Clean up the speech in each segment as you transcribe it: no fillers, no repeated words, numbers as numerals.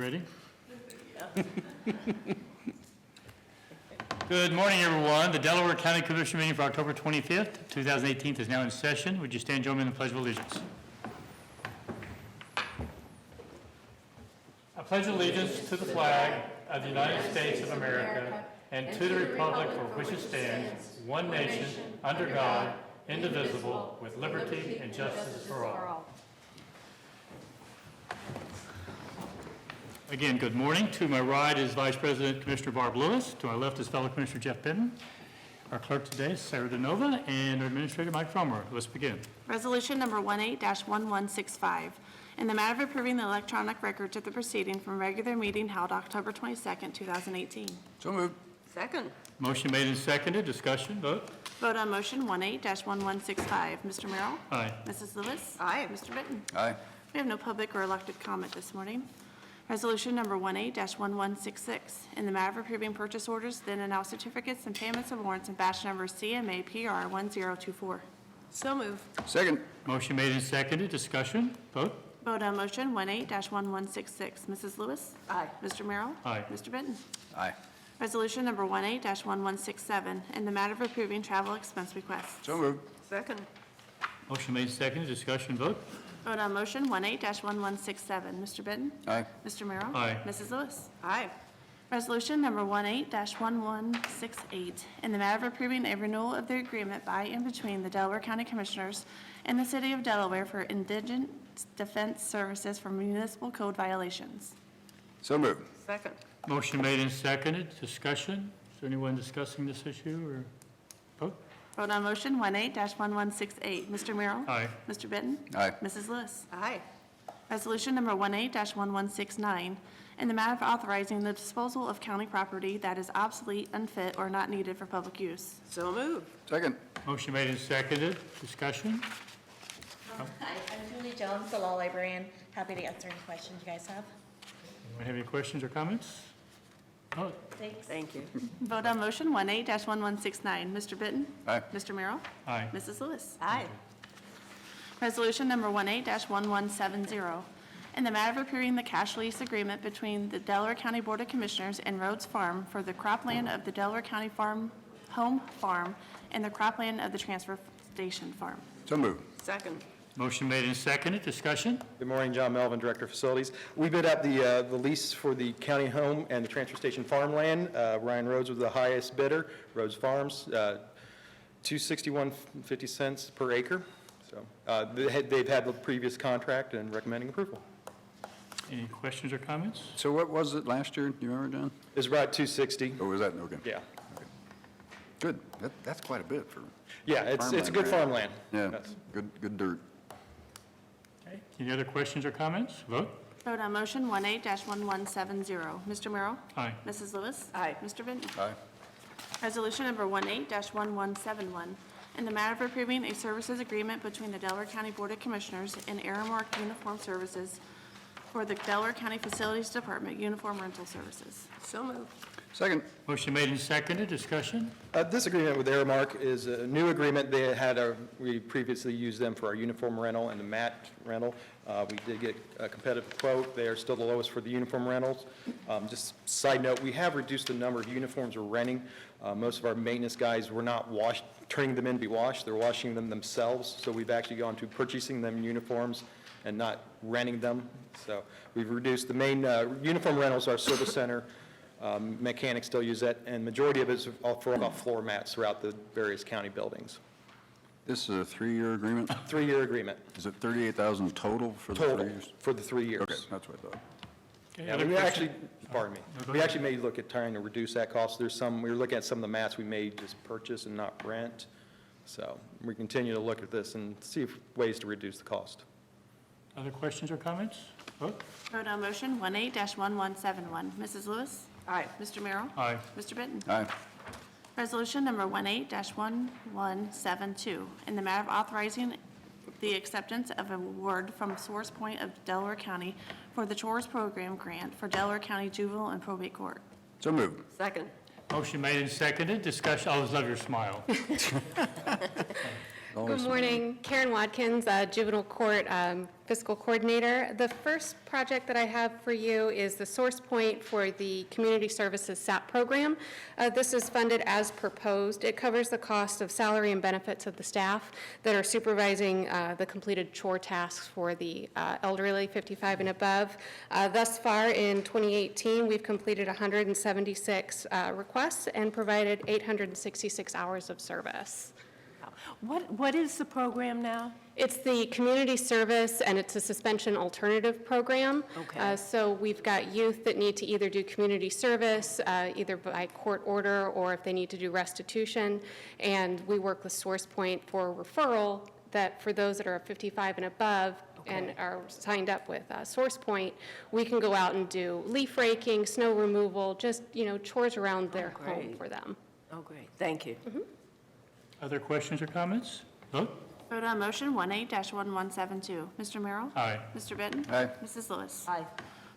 ready? Good morning, everyone. The Delaware County Commission meeting for October 25th, 2018 is now in session. Would you stand and join me in the Pledge of Allegiance? I pledge allegiance to the flag of the United States of America and to the republic for which it stands, one nation, under God, indivisible, with liberty and justice for all. Again, good morning. To my right is Vice President Commissioner Barb Lewis. To my left is fellow Commissioner Jeff Benton. Our clerk today is Sarah DeNova, and our administrator Mike Frommer. Let's begin. Resolution number 18-1165, in the matter of approving the electronic records of the proceeding from regular meeting held October 22nd, 2018. So moved. Second. Motion made and seconded. Discussion. Vote. Vote on motion 18-1165. Mr. Merrill? Aye. Mrs. Lewis? Aye. Mr. Benton? Aye. We have no public or elected comment this morning. Resolution number 18-1166, in the matter of approving purchase orders, then and now certificates and payments of warrants in batch number CMA PR 1024. So moved. Second. Motion made and seconded. Discussion. Vote. Vote on motion 18-1166. Mrs. Lewis? Aye. Mr. Merrill? Aye. Mr. Benton? Aye. Resolution number 18-1167, in the matter of approving travel expense requests. So moved. Second. Motion made and seconded. Discussion. Vote. Vote on motion 18-1167. Mr. Benton? Aye. Mr. Merrill? Aye. Mrs. Lewis? Aye. Resolution number 18-1168, in the matter of approving a renewal of the agreement by and between the Delaware County Commissioners and the City of Delaware for indigent defense services for municipal code violations. So moved. Second. Motion made and seconded. Discussion. Is there anyone discussing this issue or vote? Vote on motion 18-1168. Mr. Merrill? Aye. Mr. Benton? Aye. Mrs. Lewis? Aye. Resolution number 18-1169, in the matter of authorizing the disposal of county property that is obsolete, unfit, or not needed for public use. So moved. Second. Motion made and seconded. Discussion. Hi, I'm Julie Jones, the law librarian. Happy to answer any questions you guys have. Anyone have any questions or comments? Vote. Thanks. Thank you. Vote on motion 18-1169. Mr. Benton? Aye. Mr. Merrill? Aye. Mrs. Lewis? Aye. Resolution number 18-1170, in the matter of approving the cash lease agreement between the Delaware County Board of Commissioners and Rhodes Farm for the cropland of the Delaware County Home Farm and the cropland of the Transfer Station Farm. So moved. Second. Motion made and seconded. Discussion. Good morning, John Melvin, Director of Facilities. We bid out the lease for the county home and the transfer station farmland. Ryan Rhodes was the highest bidder. Rhodes Farms, $261.50 per acre. So they've had the previous contract and recommending approval. Any questions or comments? So what was it last year? Do you remember, John? It's about $260. Or was that, okay. Yeah. Good. That's quite a bit for Yeah, it's a good farmland. Yeah, Yes. good dirt. Okay. Any other questions or comments? Vote. Vote on motion 18-1170. Mr. Merrill? Aye. Mrs. Lewis? Aye. Mr. Benton? Aye. Resolution number 18-1171, in the matter of approving a services agreement between the Delaware County Board of Commissioners and Aramark Uniform Services for the Delaware County Facilities Department Uniform Rental Services. So moved. Second. Motion made and seconded. Discussion. This agreement with Aramark is a new agreement. We previously used them for our uniform rental and the mat rental. We did get a competitive quote. They are still the lowest for the uniform rentals. Just side note, we have reduced the number of uniforms we're renting. Most of our maintenance guys were not turning them in to be washed. They're washing them themselves. So we've actually gone to purchasing them uniforms and not renting them. So we've reduced the main uniform rentals, our service center. Mechanics still use that, and majority of it is for floor mats throughout the various county buildings. This is a 3-year agreement? 3-year agreement. Is it $38,000 total for the 3 Total years? for the 3 years. Okay, that's what I thought. Okay. Yeah, Other we questions? actually, pardon me, No, go we ahead. actually may look at trying to reduce that cost. We were looking at some of the mats we may just purchase and not rent. So we continue to look at this and see ways to reduce the cost. Other questions or comments? Vote. Vote on motion 18-1171. Mrs. Lewis? Aye. Mr. Merrill? Aye. Mr. Benton? Aye. Resolution number 18-1172, in the matter of authorizing the acceptance of award from Source Point of Delaware County for the Chores Program Grant for Delaware County Juvenile and Probate Court. So moved. Second. Motion made and seconded. Discussion. I always love your smile. Always Good morning, Karen Watkins, Juvenile Court Fiscal Coordinator. The first project that I have for you is the source point for the Community Services SAP program. This is funded as proposed. It covers the cost of salary and benefits of the staff that are supervising the completed chore tasks for the elderly 55 and above. Thus far in 2018, we've completed 176 requests and provided 866 hours of service. What is the program now? It's the community service, and it's a suspension alternative program. Okay. So we've got youth that need to either do community service, either by court order, or if they need to do restitution. And we work with SourcePoint for referral, that for those that are 55 and above and are signed up with SourcePoint, we can go out and do leaf raking, snow removal, just, chores around their home great. for them. Oh, great, thank you. Other questions or comments? Vote. Vote on motion 18-1172. Mr. Merrill? Aye. Mr. Benton? Aye. Mrs. Lewis? Aye.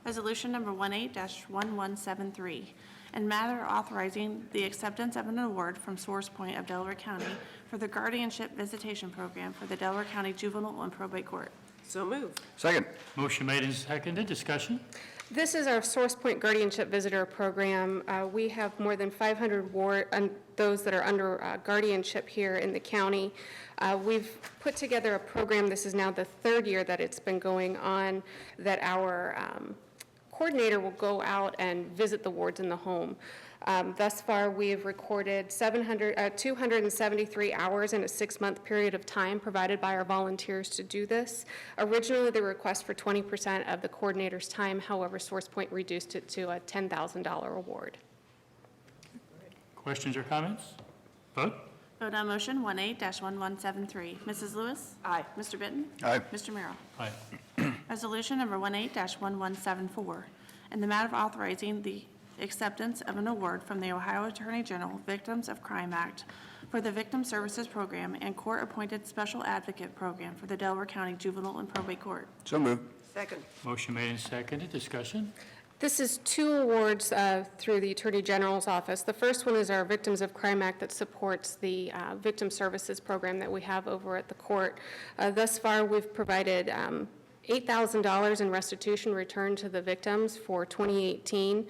Resolution number 18-1173, and matter authorizing the acceptance of an award from SourcePoint of Delaware County for the guardianship visitation program for the Delaware County Juvenile and Probate Court. So moved. Second. Motion made and seconded. Discussion? This is our SourcePoint Guardianship Visitor Program. We have more than 500 those that are under guardianship here in the county. We've put together a program, this is now the third year that it's been going on, that our coordinator will go out and visit the wards in the home. Thus far, we've recorded 273 hours in a 6-month period of time provided by our volunteers to do this. Originally, the request for 20% of the coordinator's time, however, SourcePoint reduced it to a $10,000 award. Questions or comments? Vote. Vote on motion 18-1173. Mrs. Lewis? Aye. Mr. Benton? Aye. Mr. Merrill? Aye. Resolution number 18-1174, in the matter of authorizing the acceptance of an award from the Ohio Attorney General Victims of Crime Act for the Victim Services Program and Court-Appointed Special Advocate Program for the Delaware County Juvenile and Probate Court. So moved. Second. Motion made and seconded. Discussion? This is 2 awards through the Attorney General's office. The first one is our Victims of Crime Act that supports the Victim Services Program that we have over at the court. Thus far, we've provided $8,000 in restitution returned to the victims for 2018.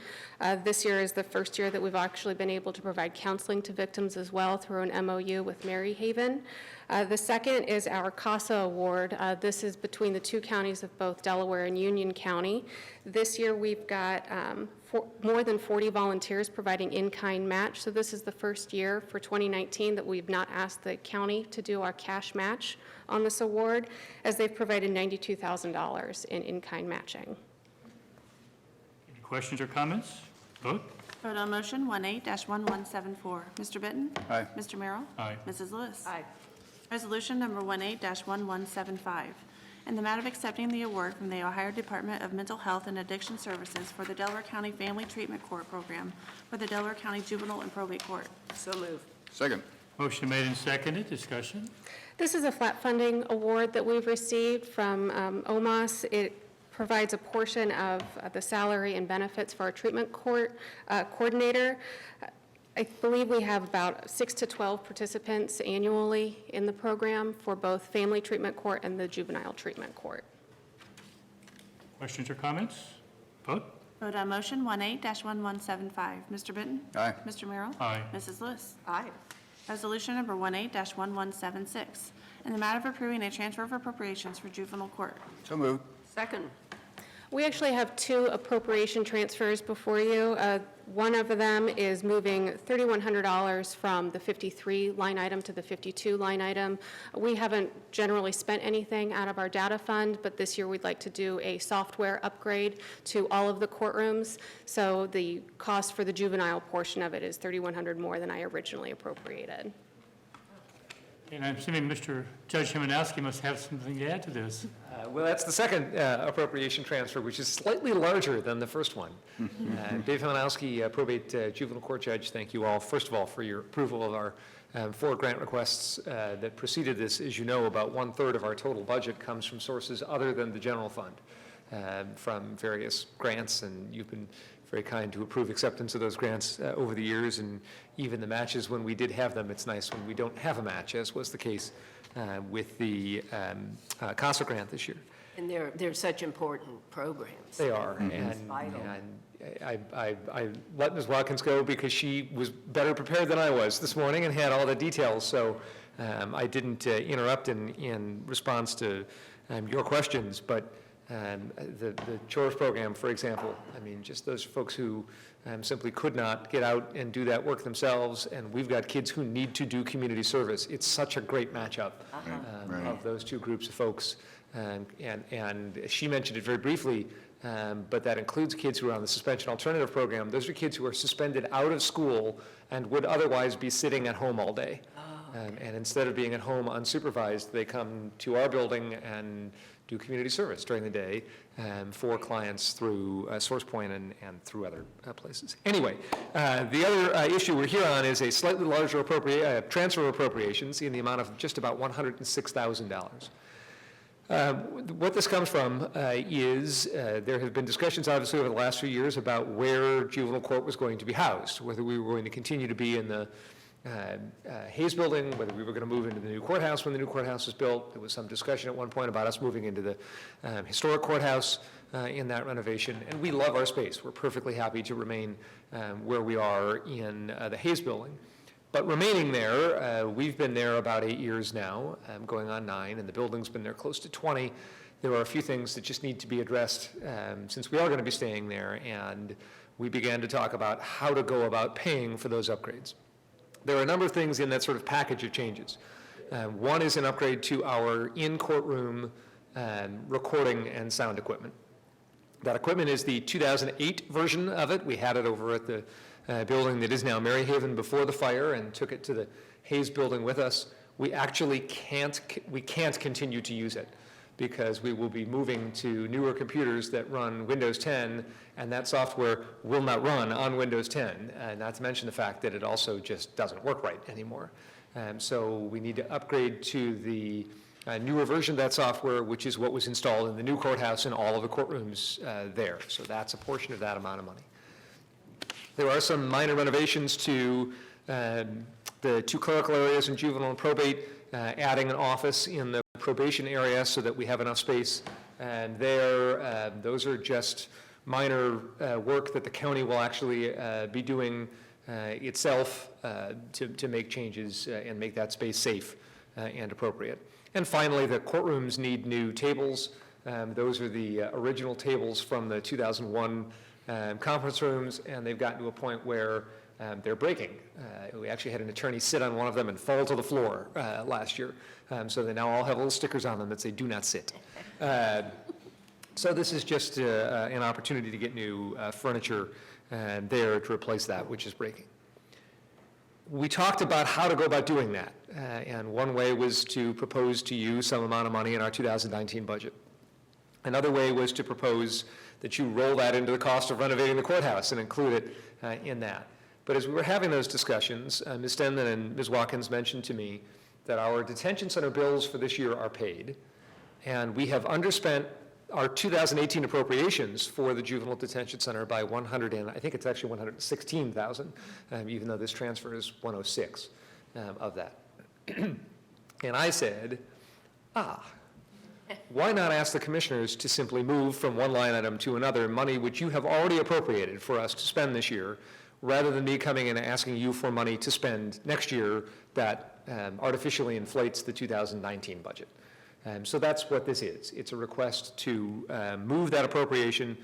This year is the first year that we've actually been able to provide counseling to victims as well through an MOU with Mary Haven. The second is our CASA award. This is between the 2 counties of both Delaware and Union County. This year we've got more than 40 volunteers providing in-kind match. So this is the first year for 2019 that we've not asked the county to do our cash match on this award, as they've provided $92,000 in in-kind matching. Any questions or comments? Vote. Vote on motion 18-1174. Mr. Benton? Aye. Mr. Merrill? Aye. Mrs. Lewis? Aye. Resolution number 18-1175, in the matter of accepting the award from the Ohio Department of Mental Health and Addiction Services for the Delaware County Family Treatment Court Program for the Delaware County Juvenile and Probate Court. So moved. Second. Motion made and seconded. Discussion? This is a flat funding award that we've received from OMAS. It provides a portion of the salary and benefits for our treatment court coordinator. I believe we have about 6 to 12 participants annually in the program for both family treatment court and the juvenile treatment court. Questions or comments? Vote. Vote on motion 18-1175. Mr. Benton? Aye. Mr. Merrill? Aye. Mrs. Lewis? Aye. Resolution number 18-1176, in the matter of approving a transfer of appropriations for juvenile court. So moved. Second. We actually have 2 appropriation transfers before you. One of them is moving $3,100 from the 53 line item to the 52 line item. We haven't generally spent anything out of our data fund, but this year we'd like to do a software upgrade to all of the courtrooms. So the cost for the juvenile portion of it is $3,100 more than I originally appropriated. And I'm assuming Mr. Judge Himanowski must have something to add to this. Well, that's the second appropriation transfer, which is slightly larger than the first one. Dave Himanowski, probate juvenile court judge, thank you all, first of all, for your approval of our 4 grant requests that preceded this. As you know, about 1/3 of our total budget comes from sources other than the general fund, from various grants, and you've been very kind to approve acceptance of those grants over the years, and even the matches when we did have them. It's nice when we don't have a match, as was the case with the CASA grant this year. And they're such important programs. They are, and vital. I let Ms. Watkins go because she was better prepared than I was this morning and had all the details, so I didn't interrupt in response to your questions, but the chores program, for example, I mean, just those folks who simply could not get out and do that work themselves, and we've got kids who need to do community service. It's such a great matchup Right. of those two groups of folks. And she mentioned it very briefly, but that includes kids who are on the suspension alternative program. Those are kids who are suspended out of school and would otherwise be sitting at home all day. And instead of being at home unsupervised, they come to our building and do community service during the day for clients through SourcePoint and through other places. Anyway, the other issue we're here on is a slightly larger transfer of appropriations in the amount of just about $106,000. What this comes from is there have been discussions, obviously, over the last few years about where juvenile court was going to be housed, whether we were going to continue to be in the Hayes building, whether we were going to move into the new courthouse when the new courthouse was built. There was some discussion at one point about us moving into the historic courthouse in that renovation, and we love our space. We're perfectly happy to remain where we are in the Hayes building. But remaining there, we've been there about 8 years now, going on 9, and the building's been there close to 20. There are a few things that just need to be addressed since we are going to be staying there, and we began to talk about how to go about paying for those upgrades. There are a number of things in that sort of package of changes. One is an upgrade to our in-courtroom recording and sound equipment. That equipment is the 2008 version of it. We had it over at the building that is now Maryhaven before the fire and took it to the Hayes building with us. We actually can't continue to use it because we will be moving to newer computers that run Windows 10, and that software will not run on Windows 10, not to mention the fact that it also just doesn't work right anymore. So we need to upgrade to the newer version of that software, which is what was installed in the new courthouse and all of the courtrooms there. So that's a portion of that amount of money. There are some minor renovations to the 2 clerical areas in juvenile and probate, adding an office in the probation area so that we have enough space. And there, those are just minor work that the county will actually be doing itself to make changes and make that space safe and appropriate. And finally, the courtrooms need new tables. Those are the original tables from the 2001 conference rooms, and they've gotten to a point where they're breaking. We actually had an attorney sit on one of them and fall to the floor last year. So they now all have little stickers on them that say, "Do not sit." So this is just an opportunity to get new furniture there to replace that, which is breaking. We talked about how to go about doing that, and one way was to propose to you some amount of money in our 2019 budget. Another way was to propose that you roll that into the cost of renovating the courthouse and include it in that. But as we were having those discussions, Ms. Stenman and Ms. Watkins mentioned to me that our detention center bills for this year are paid, and we have underspent our 2018 appropriations for the juvenile detention center by I think it's actually 116,000, even though this transfer is 106 of that. And I said, why not ask the commissioners to simply move from one line item to another money which you have already appropriated for us to spend this year, rather than me coming in and asking you for money to spend next year that artificially inflates the 2019 budget. So that's what this is. It's a request to move that appropriation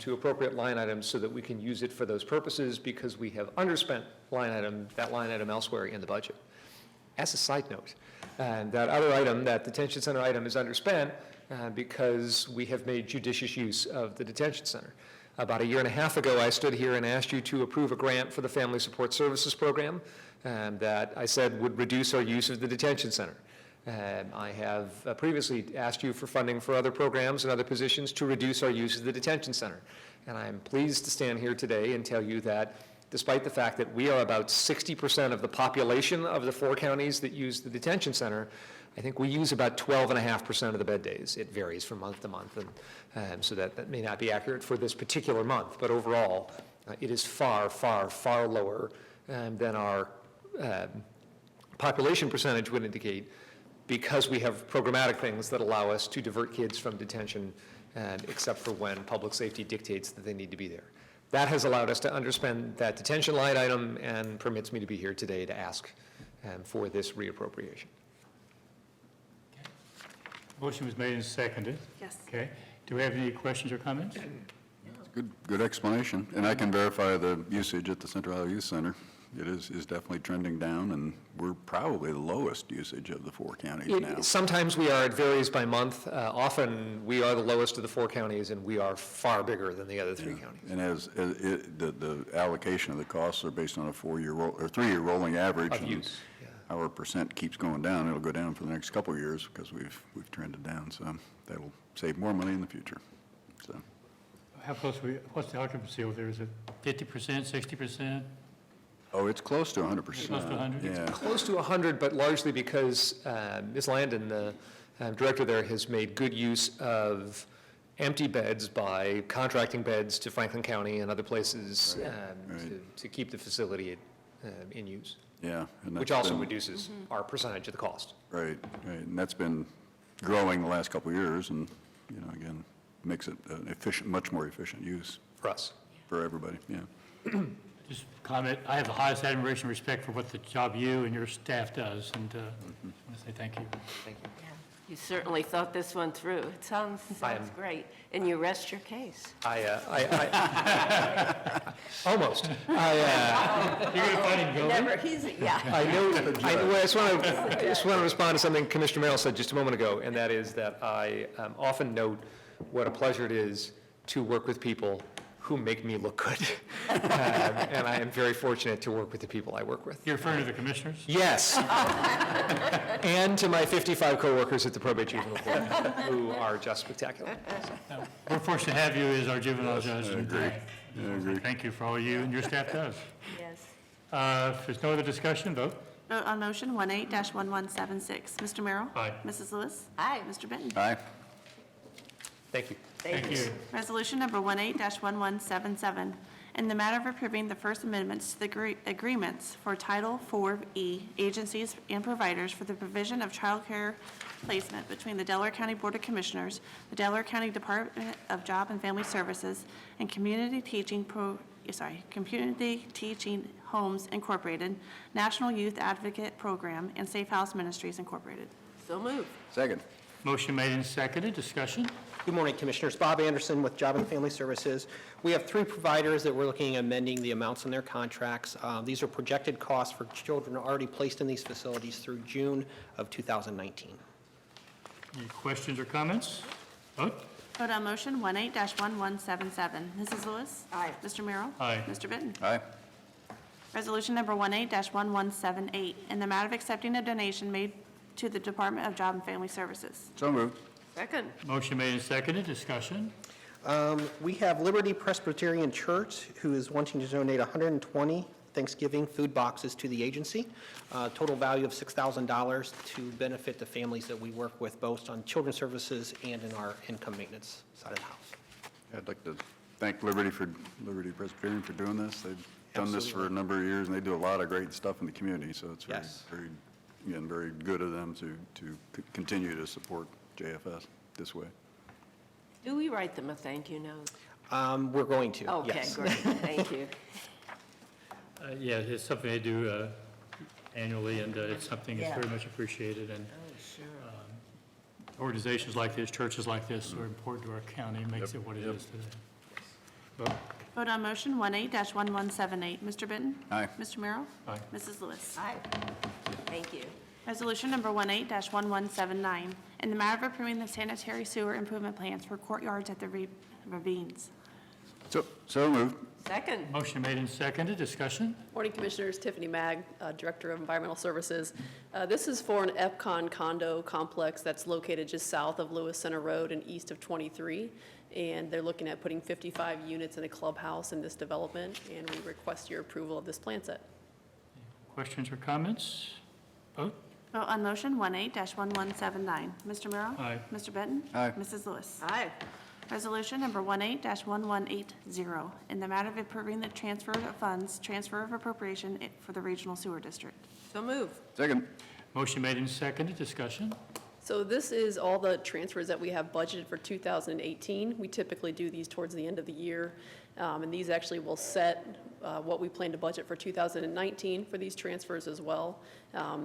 to appropriate line items so that we can use it for those purposes because we have underspent that line item elsewhere in the budget. As a side note, that other item, that detention center item, is underspent because we have made judicious use of the detention center. About a year and a half ago, I stood here and asked you to approve a grant for the Family Support Services Program that I said would reduce our use of the detention center. I have previously asked you for funding for other programs and other positions to reduce our use of the detention center. And I'm pleased to stand here today and tell you that despite the fact that we are about 60% of the population of the 4 counties that use the detention center, I think we use about 12.5% of the bed days. It varies from month to month, and so that may not be accurate for this particular month, but overall, it is far, far, far lower than our population percentage would indicate. because we have programmatic things that allow us to divert kids from detention, except for when public safety dictates that they need to be there. That has allowed us to underspend that detention line item and permits me to be here today to ask for this reappropriation. Motion was made and seconded. Yes. Okay. Do we have any questions or comments? Good explanation. And I can verify the usage at the Central Iowa Youth Center. It is definitely trending down, and we're probably the lowest usage of the 4 counties now. Sometimes we are, it varies by month. Often, we are the lowest of the 4 counties, and we are far bigger than the other 3 counties. And the allocation of the costs are based on a 4-year or 3-year rolling average. Of and use, yeah. Our percent keeps going down. It'll go down for the next couple of years because we've trended down. So that'll save more money in the future. So How close are we, what's the occupancy over there? Is it 50%, 60%? oh, it's close to 100%. Close to 100? Yeah. Close to 100, but largely because Ms. Landon, the director there, has made good use of empty beds by contracting beds to Franklin County and other places to keep the facility in use, Yeah. And which that's also been- reduces our percentage of the cost. Right. And that's been growing the last couple of years, and, again, makes it an efficient, much more efficient use For us. for everybody, yeah. Just comment, I have the highest admiration and respect for what the job you and your staff does, and I want to say thank you. Thank you. Yeah. You certainly thought this one through. It sounds great. And you rest your case. Almost. You're going to find him going? Never easy, yeah. I just want to respond to something Commissioner Merrill said just a moment ago, and that is that I often note what a pleasure it is to work with people who make me look good. And I am very fortunate to work with the people I work with. You're referring to the commissioners? Yes. And to my 55 coworkers at the probate juvenile court, who are just spectacular. We're fortunate to have you as our juvenile judge. and, agree. I agree. Thank you for all you and your staff does. Yes. If there's no other discussion, vote. Vote on motion 18-1176. Mr. Merrill? Aye. Mrs. Lewis? Aye. Mr. Benton? Aye. Thank you. Thank you. Resolution number 18-1177, in the matter of approving the first amendments to the agreements for Title IV-E agencies and providers for the provision of child care placement between the Delaware County Board of Commissioners, the Delaware County Department of Job and Family Services, and Community Teaching Homes Incorporated, National Youth Advocate Program, and Safe House Ministries Incorporated. So moved. Second. Motion made and seconded. Discussion? Good morning, Commissioners. Bob Anderson with Job and Family Services. We have 3 providers that we're looking at amending the amounts in their contracts. These are projected costs for children already placed in these facilities through June of 2019. Any questions or comments? Vote. Vote on motion 18-1177. Mrs. Lewis? Aye. Mr. Merrill? Aye. Mr. Benton? Aye. Resolution number 18-1178, in the matter of accepting a donation made to the Department of Job and Family Services. So moved. Second. Motion made and seconded. Discussion? We have Liberty Presbyterian Church, who is wanting to donate 120 Thanksgiving food boxes to the agency, total value of $6,000 to benefit the families that we work with, both on children's services and in our income maintenance side of the house. I'd like to thank Liberty Presbyterian for doing this. They've done this for a Absolutely. number of years, and they do a lot of great stuff in the community, so it's Yes. very good of them to continue to support JFS this way. Do we write them a thank you note? We're going to, Okay, yes. great. Thank you. Yeah, it's something they do annually, and it's something that's Yeah. very much appreciated. And Oh, sure. organizations like this, churches like this are important to our county, makes it what it is today. Vote. Vote on motion 18-1178. Mr. Benton? Aye. Mr. Merrill? Aye. Mrs. Lewis? Aye. Thank you. Resolution number 18-1179, in the matter of approving the sanitary sewer improvement plans for courtyards at the ravines. So moved. Second. Motion made and seconded. Discussion? Morning, Commissioners. Tiffany Mag, Director of Environmental Services. This is for an EPCON condo complex that's located just south of Lewis Center Road and east of 23. And they're looking at putting 55 units in a clubhouse in this development, and we request your approval of this plan set. Questions or comments? Vote. Vote on motion 18-1179. Mr. Merrill? Aye. Mr. Benton? Aye. Mrs. Lewis? Aye. Resolution number 18-1180, in the matter of approving the transfer of funds, transfer of appropriation for the regional sewer district. So moved. Second. Motion made and seconded, discussion. So this is all the transfers that we have budgeted for 2018. We typically do these towards the end of the year, and these actually will set what we plan to budget for 2019 for these transfers as well.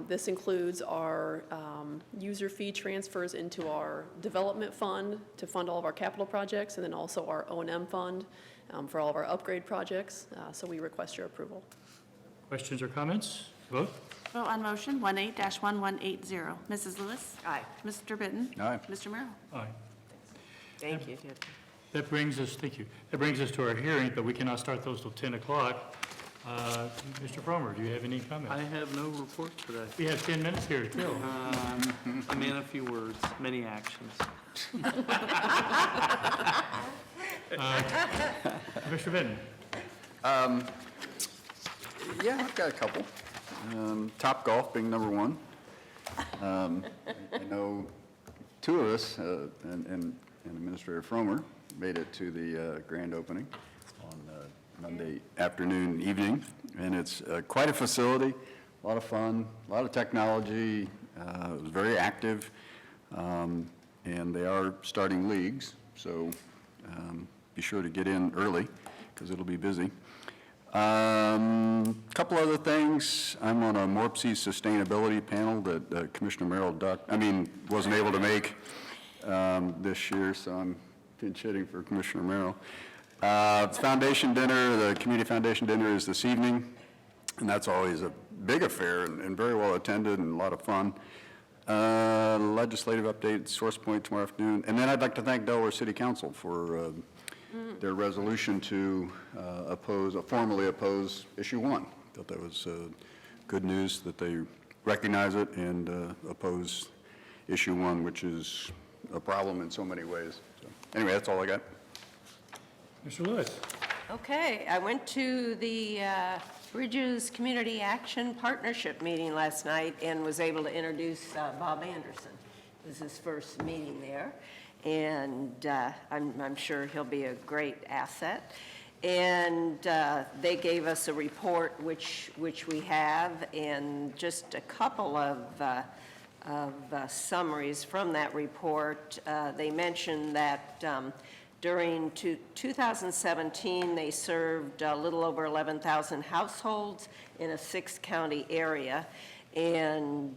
This includes our user fee transfers into our development fund to fund all of our capital projects, and then also our O&M fund for all of our upgrade projects. So we request your approval. Questions or comments? Vote. Vote on motion 18-1180. Mrs. Lewis? Aye. Mr. Benton? Aye. Mr. Merrill? Aye. Thank you. That brings us, thank you. That brings us to our hearing, but we cannot start those till 10 o'clock. Mr. Fromer, do you have any comments? I have no report today. We have 10 minutes here to kill. A man of few words, many actions. Mr. Benton? Yeah, I've got a couple. Top Golf being number one. I know two of us, and Administrator Fromer, made it to the grand opening on Monday afternoon, evening, and it's quite a facility, a lot of fun, a lot of technology. It was very active, and they are starting leagues, so be sure to get in early because it'll be busy. Couple other things. I'm on a MORPC sustainability panel that Commissioner Merrill wasn't able to make this year, so I'm pinch hitting for Commissioner Merrill. Foundation dinner, the community foundation dinner is this evening, and that's always a big affair and very well attended and a lot of fun. Legislative update, Source Point tomorrow afternoon, and then I'd like to thank Delaware City Council for their resolution to formally oppose issue 1. Thought that was good news that they recognize it and oppose issue 1, which is a problem in so many ways. So, anyway, that's all I got. Mr. Lewis? Okay, I went to the Bridges Community Action Partnership meeting last night and was able to introduce Bob Anderson. It was his first meeting there, and I'm sure he'll be a great asset. And they gave us a report, which we have, and just a couple of summaries from that report. They mentioned that during 2017, they served a little over 11,000 households in a 6-county area, and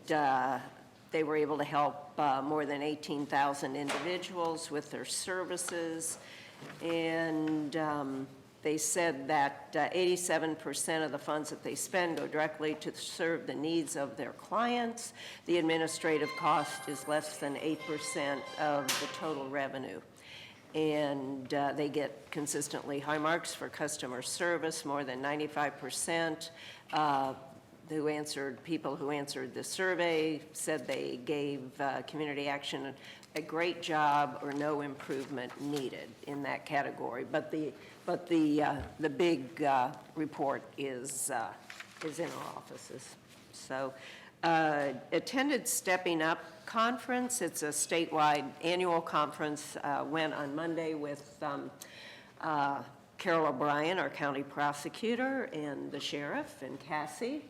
they were able to help more than 18,000 individuals with their services. And they said that 87% of the funds that they spend go directly to serve the needs of their clients. The administrative cost is less than 8% of the total revenue. And they get consistently high marks for customer service, more than 95%. People who answered the survey said they gave Community Action a great job or no improvement needed in that category. But the big report is in our offices. So attended Stepping Up conference. It's a statewide annual conference. Went on Monday with Carol O'Brien, our county prosecutor, and the sheriff, and Cassie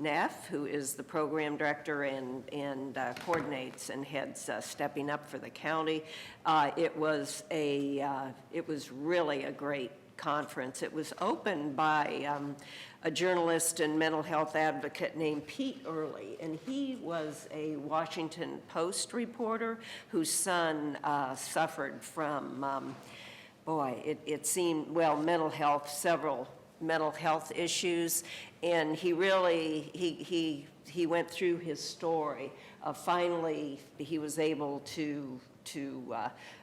Neff, who is the program director and coordinates and heads Stepping Up for the county. It was really a great conference. It was opened by a journalist and mental health advocate named Pete Early, and he was a Washington Post reporter whose son suffered from, it seemed, mental health, several mental health issues, and he really, he went through his story. Finally, he was able to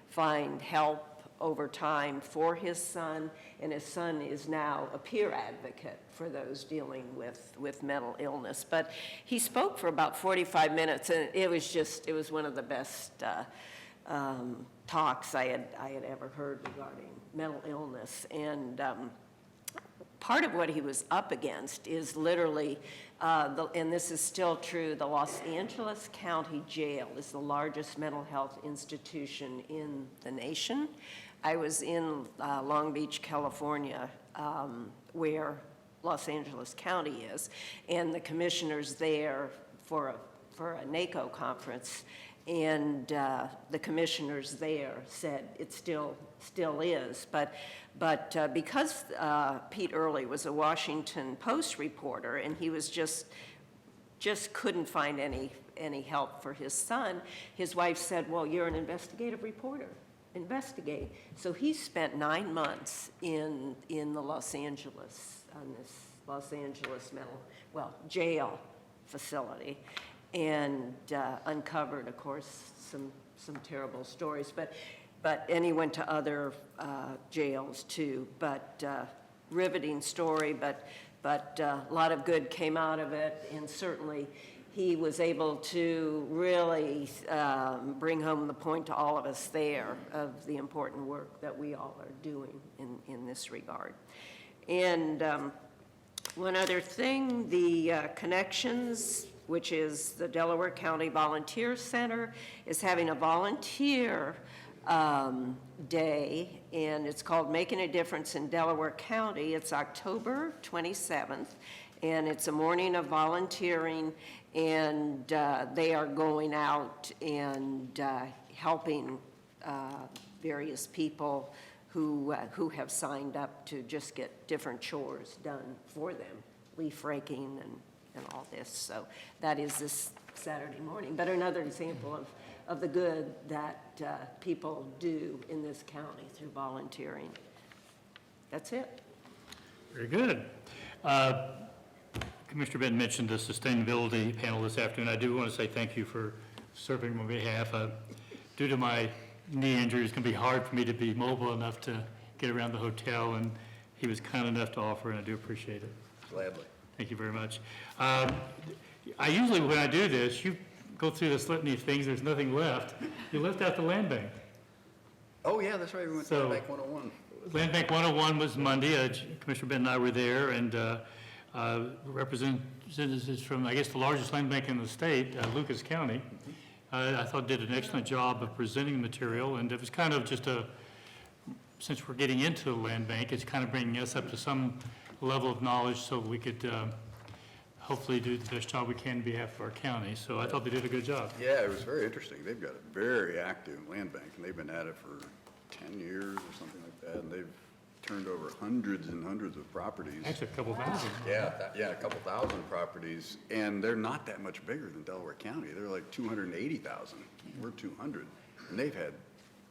find help over time for his son, and his son is now a peer advocate for those dealing with mental illness. But he spoke for about 45 minutes, and it was one of the best talks I had ever heard regarding mental illness. And part of what he was up against is literally, and this is still true, the Los Angeles County Jail is the largest mental health institution in the nation. I was in Long Beach, California, where Los Angeles County is, and the commissioners there for for a NACO conference, and the commissioners there said it still is. But because Pete Early was a Washington Post reporter, and he was just couldn't find any help for his son, his wife said, well, you're an investigative reporter. Investigate. So he spent 9 months in the Los Angeles jail facility, and uncovered, of course, some terrible stories. And he went to other jails too. But riveting story. But a lot of good came out of it, and certainly he was able to really bring home the point to all of us there of the important work that we all are doing in this regard. And one other thing, the Connections, which is the Delaware County Volunteer Center, is having a volunteer day, and it's called Making a Difference in Delaware County. It's October 27th, and it's a morning of volunteering, and they are going out and helping various people who have signed up to just get different chores done for them, leaf raking and all this. So that is this Saturday morning. But another example of the good that people do in this county through volunteering. That's it. Very good. Commissioner Benton mentioned the sustainability panel this afternoon. I do want to say thank you for serving on my behalf. Due to my knee injury, it's going to be hard for me to be mobile enough to get around the hotel, and he was kind enough to offer, and I do appreciate it. Gladly. Thank you very much. I usually, when I do this, you go through this litany of things, there's nothing left. You left out the land bank. Oh, yeah, that's right, we went to So- Bank 101. Land Bank 101 was Monday. Commissioner Ben and I were there, and representatives from, I guess, the largest land bank in the state, Lucas County, I thought did an excellent job of presenting the material, and it was kind of just since we're getting into the land bank, it's kind of bringing us up to some level of knowledge so we could hopefully do the best job we can on behalf of our county. So I thought they did a good job. Yeah, it was very interesting. They've got a very active land bank, and they've been at it for 10 years or something like that, and they've turned over hundreds and hundreds of properties. Actually, a couple thousand. Yeah, a couple thousand properties, and they're not that much bigger than Delaware County. They're like 280,000. We're 200, and they've had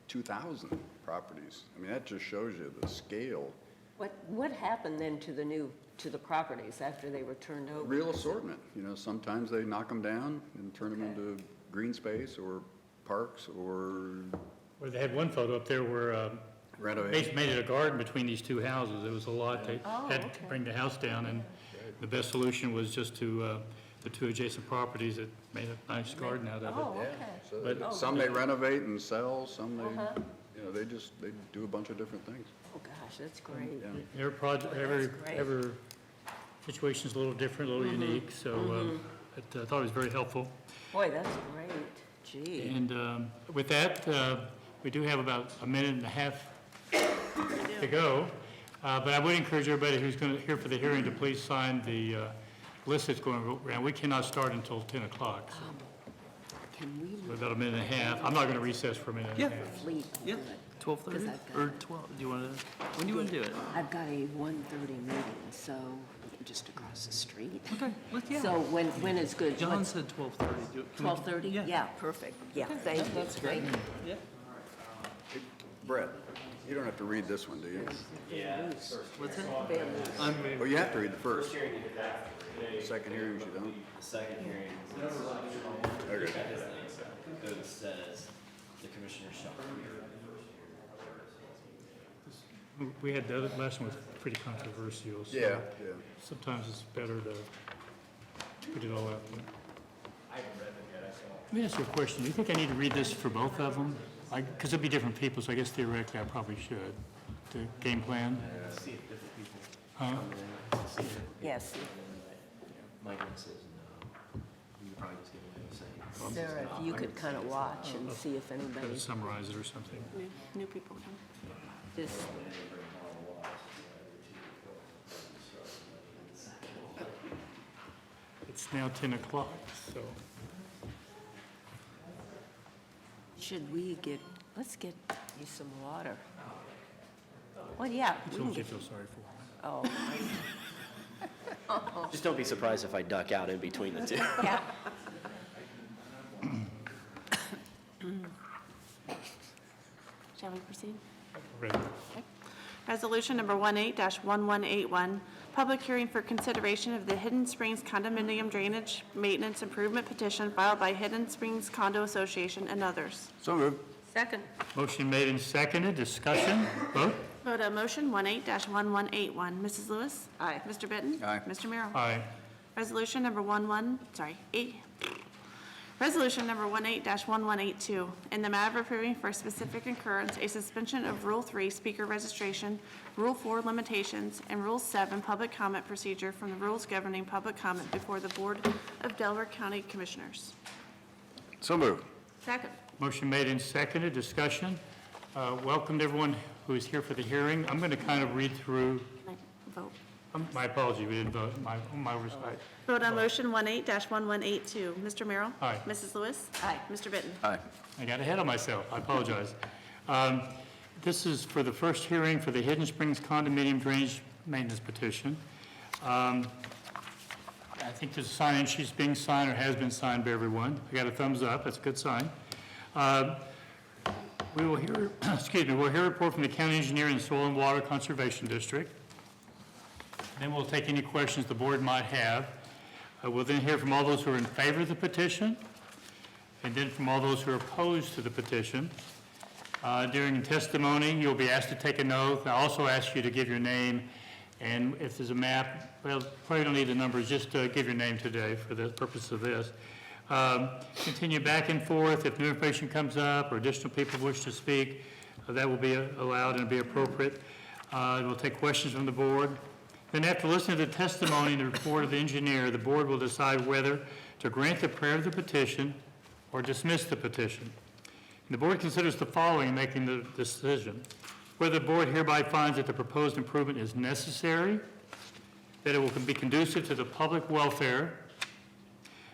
2,000 properties. I mean, that just shows you the scale. What happened then to the properties after they were turned over? Real assortment. You know, sometimes they knock them down and turn them into green space or parks or Well, they had one photo up there where renovation. they made it a garden between these two houses. It was a lot. They had to bring the house down, and the best solution was just to the two adjacent properties that made a nice garden out of it. Oh, okay. So But- some they renovate and sell, some they, you know, they do a bunch of different things. Oh, gosh, that's great. Yeah. Every project, That's great. every situation's a little different, a little unique, so I thought it was very helpful. Boy, that's great. Gee. And with that, we do have about a minute and a half to go. But I would encourage everybody who's going to here for the hearing to please sign the list that's going around. We cannot start until 10 o'clock. So Can we we're about a minute and a half. I'm not going to recess for a minute and a half. leave? Yeah, 12:30 or 12, do you want to, when do you want to do it? I've got a 1:30 meeting, so just across the street. Okay, yeah. So when is good? John said 12:30. 12:30? Yeah. Yeah, perfect. Yeah, thank you. That's great. Thank you. Yeah. Brett, you don't have to read this one, do you? What's it? Oh, you have to read the first. Second hearings, you don't? Second hearing, Okay. code says the commissioner shall hear. We had the other, last one was pretty controversial. So Yeah. sometimes it's better to put it all out there. I haven't read them yet, Let me ask you a question. Do you think I need to read this for both of them? Because it'll be different people, so I guess theoretically I probably should. The game plan? see if different people Huh? come in, see if Yes. Michael says no. You could probably just give him a say. Sarah, if you could kind of watch and see if Gotta anybody, summarize it or something. New people come. this, It's now 10 o'clock, so should we get, let's get you some water. Well, yeah. we can get- feel sorry for. Oh, Just don't be surprised if I duck out in between the two. yeah. Shall we proceed? Ready. Resolution number 18-1181, public hearing for consideration of the Hidden Springs Condominium Drainage Maintenance Improvement Petition filed by Hidden Springs Condo Association and others. So moved. Second. Motion made and seconded, discussion, vote. Vote on motion 18-1181. Mrs. Lewis? Aye. Mr. Benton? Aye. Mr. Merrill? Aye. Resolution number 18-1182, in the matter of approving for specific occurrence a suspension of Rule 3 speaker registration, Rule 4 limitations, and Rule 7 public comment procedure from the rules governing public comment before the Board of Delaware County Commissioners. So moved. Second. Motion made and seconded, discussion. Welcome to everyone who is here for the hearing. I'm going to kind of read through, Can I vote? my apology, we didn't vote, my oversight. Vote on motion 18-1182. Mr. Merrill? Aye. Mrs. Lewis? Aye. Mr. Benton? Aye. I got ahead of myself, I apologize. This is for the first hearing for the Hidden Springs Condominium Drainage Maintenance Petition. I think there's a sign-in sheet's being signed or has been signed by everyone. I got a thumbs up, that's a good sign. We will hear, we'll hear a report from the county engineer and Soil and Water Conservation District. Then we'll take any questions the board might have. We'll then hear from all those who are in favor of the petition, and then from all those who are opposed to the petition. During testimony, you'll be asked to take an oath. I also ask you to give your name, and if there's a map, well, probably don't need the numbers, just give your name today for the purpose of this. Continue back and forth. If new information comes up or additional people wish to speak, that will be allowed and be appropriate. We'll take questions from the board. Then after listening to the testimony and the report of the engineer, the board will decide whether to grant the prayer of the petition or dismiss the petition. And the board considers the following in making the decision: whether the board hereby finds that the proposed improvement is necessary, that it will be conducive to the public welfare.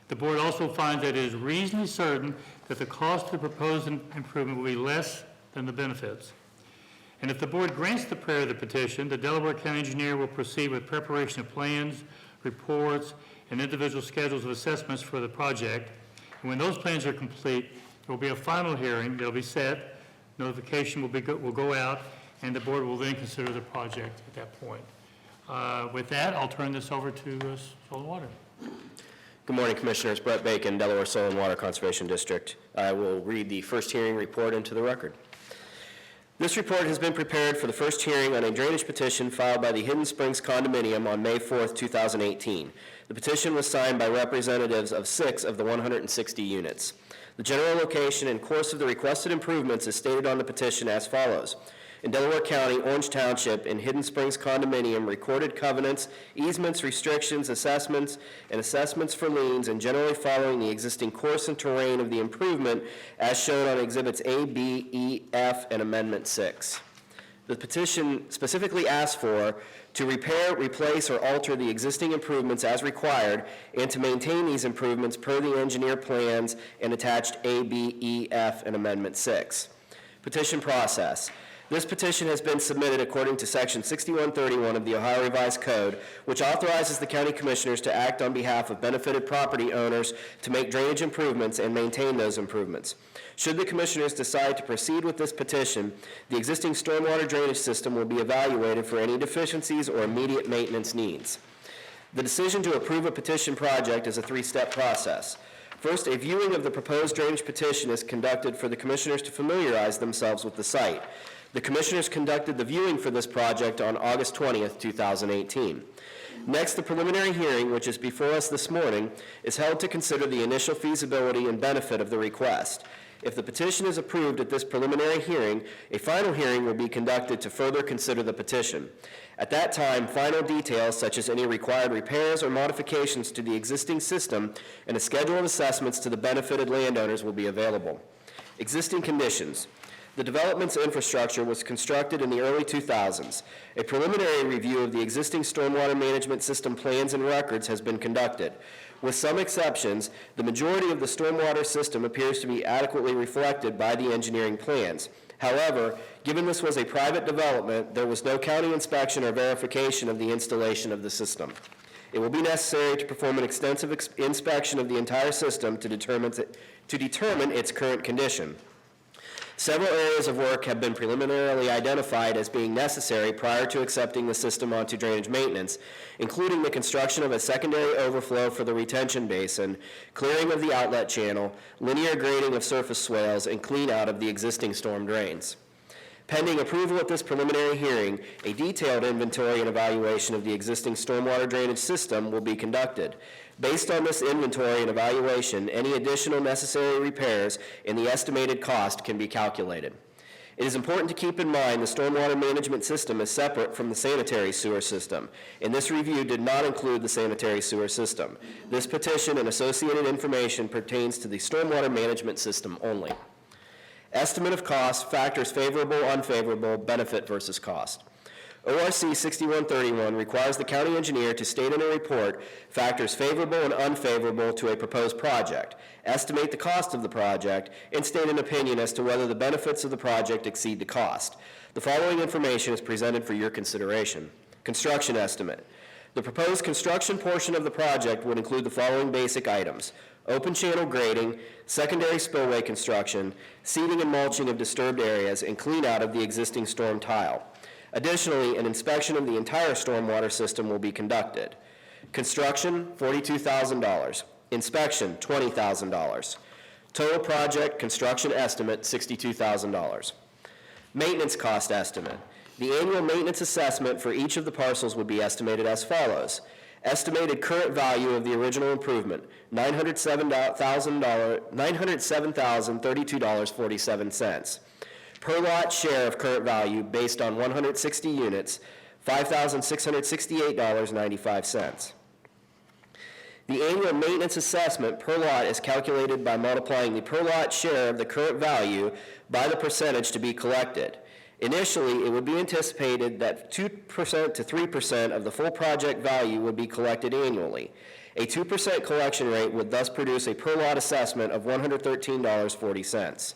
The board also finds that it is reasonably certain that the cost of the proposed improvement will be less than the benefits. And if the board grants the prayer of the petition, the Delaware County engineer will proceed with preparation of plans, reports, and individual schedules of assessments for the project. And when those plans are complete, there will be a final hearing that will be set, notification will go out, and the board will then consider the project at that point. With that, I'll turn this over to Soil and Water. Good morning, Commissioners. Brett Bacon, Delaware Soil and Water Conservation District. I will read the first hearing report into the record. This report has been prepared for the first hearing on a drainage petition filed by the Hidden Springs Condominium on May 4th, 2018. The petition was signed by representatives of 6 of the 160 units. The general location and course of the requested improvements is stated on the petition as follows. In Delaware County, Orange Township, in Hidden Springs Condominium, recorded covenants, easements, restrictions, assessments, and assessments for liens, and generally following the existing course and terrain of the improvement as shown on Exhibits A, B, E, F, and Amendment 6. The petition specifically asks for to repair, replace, or alter the existing improvements as required, and to maintain these improvements per the engineer plans and attached A, B, E, F, and Amendment 6. Petition process. This petition has been submitted according to Section 6131 of the Ohio Revised Code, which authorizes the county commissioners to act on behalf of benefited property owners to make drainage improvements and maintain those improvements. Should the commissioners decide to proceed with this petition, the existing stormwater drainage system will be evaluated for any deficiencies or immediate maintenance needs. The decision to approve a petition project is a three-step process. First, a viewing of the proposed drainage petition is conducted for the commissioners to familiarize themselves with the site. The commissioners conducted the viewing for this project on August 20th, 2018. Next, the preliminary hearing, which is before us this morning, is held to consider the initial feasibility and benefit of the request. If the petition is approved at this preliminary hearing, a final hearing will be conducted to further consider the petition. At that time, final details such as any required repairs or modifications to the existing system and a schedule of assessments to the benefited landowners will be available. Existing conditions. The development's infrastructure was constructed in the early 2000s. A preliminary review of the existing stormwater management system plans and records has been conducted. With some exceptions, the majority of the stormwater system appears to be adequately reflected by the engineering plans. However, given this was a private development, there was no county inspection or verification of the installation of the system. It will be necessary to perform an extensive inspection of the entire system to determine its current condition. Several areas of work have been preliminarily identified as being necessary prior to accepting the system onto drainage maintenance, including the construction of a secondary overflow for the retention basin, clearing of the outlet channel, linear grading of surface swales, and clean out of the existing storm drains. Pending approval at this preliminary hearing, a detailed inventory and evaluation of the existing stormwater drainage system will be conducted. Based on this inventory and evaluation, any additional necessary repairs and the estimated cost can be calculated. It is important to keep in mind the stormwater management system is separate from the sanitary sewer system, and this review did not include the sanitary sewer system. This petition and associated information pertains to the stormwater management system only. Estimate of cost, factors favorable, unfavorable, benefit versus cost. ORC 6131 requires the county engineer to state in a report factors favorable and unfavorable to a proposed project, estimate the cost of the project, and state an opinion as to whether the benefits of the project exceed the cost. The following information is presented for your consideration. Construction estimate. The proposed construction portion of the project would include the following basic items: open channel grading, secondary spillway construction, seeding and mulching of disturbed areas, and clean out of the existing storm tile. Additionally, an inspection of the entire stormwater system will be conducted. Construction, $42,000. Inspection, $20,000. Total project construction estimate, $62,000. Maintenance cost estimate. The annual maintenance assessment for each of the parcels would be estimated as follows. Estimated current value of the original improvement, $907,032.47. Per lot share of current value based on 160 units, $5,668.95. The annual maintenance assessment per lot is calculated by multiplying the per lot share of the current value by the percentage to be collected. Initially, it would be anticipated that 2% to 3% of the full project value would be collected annually. A 2% collection rate would thus produce a per lot assessment of $113.40.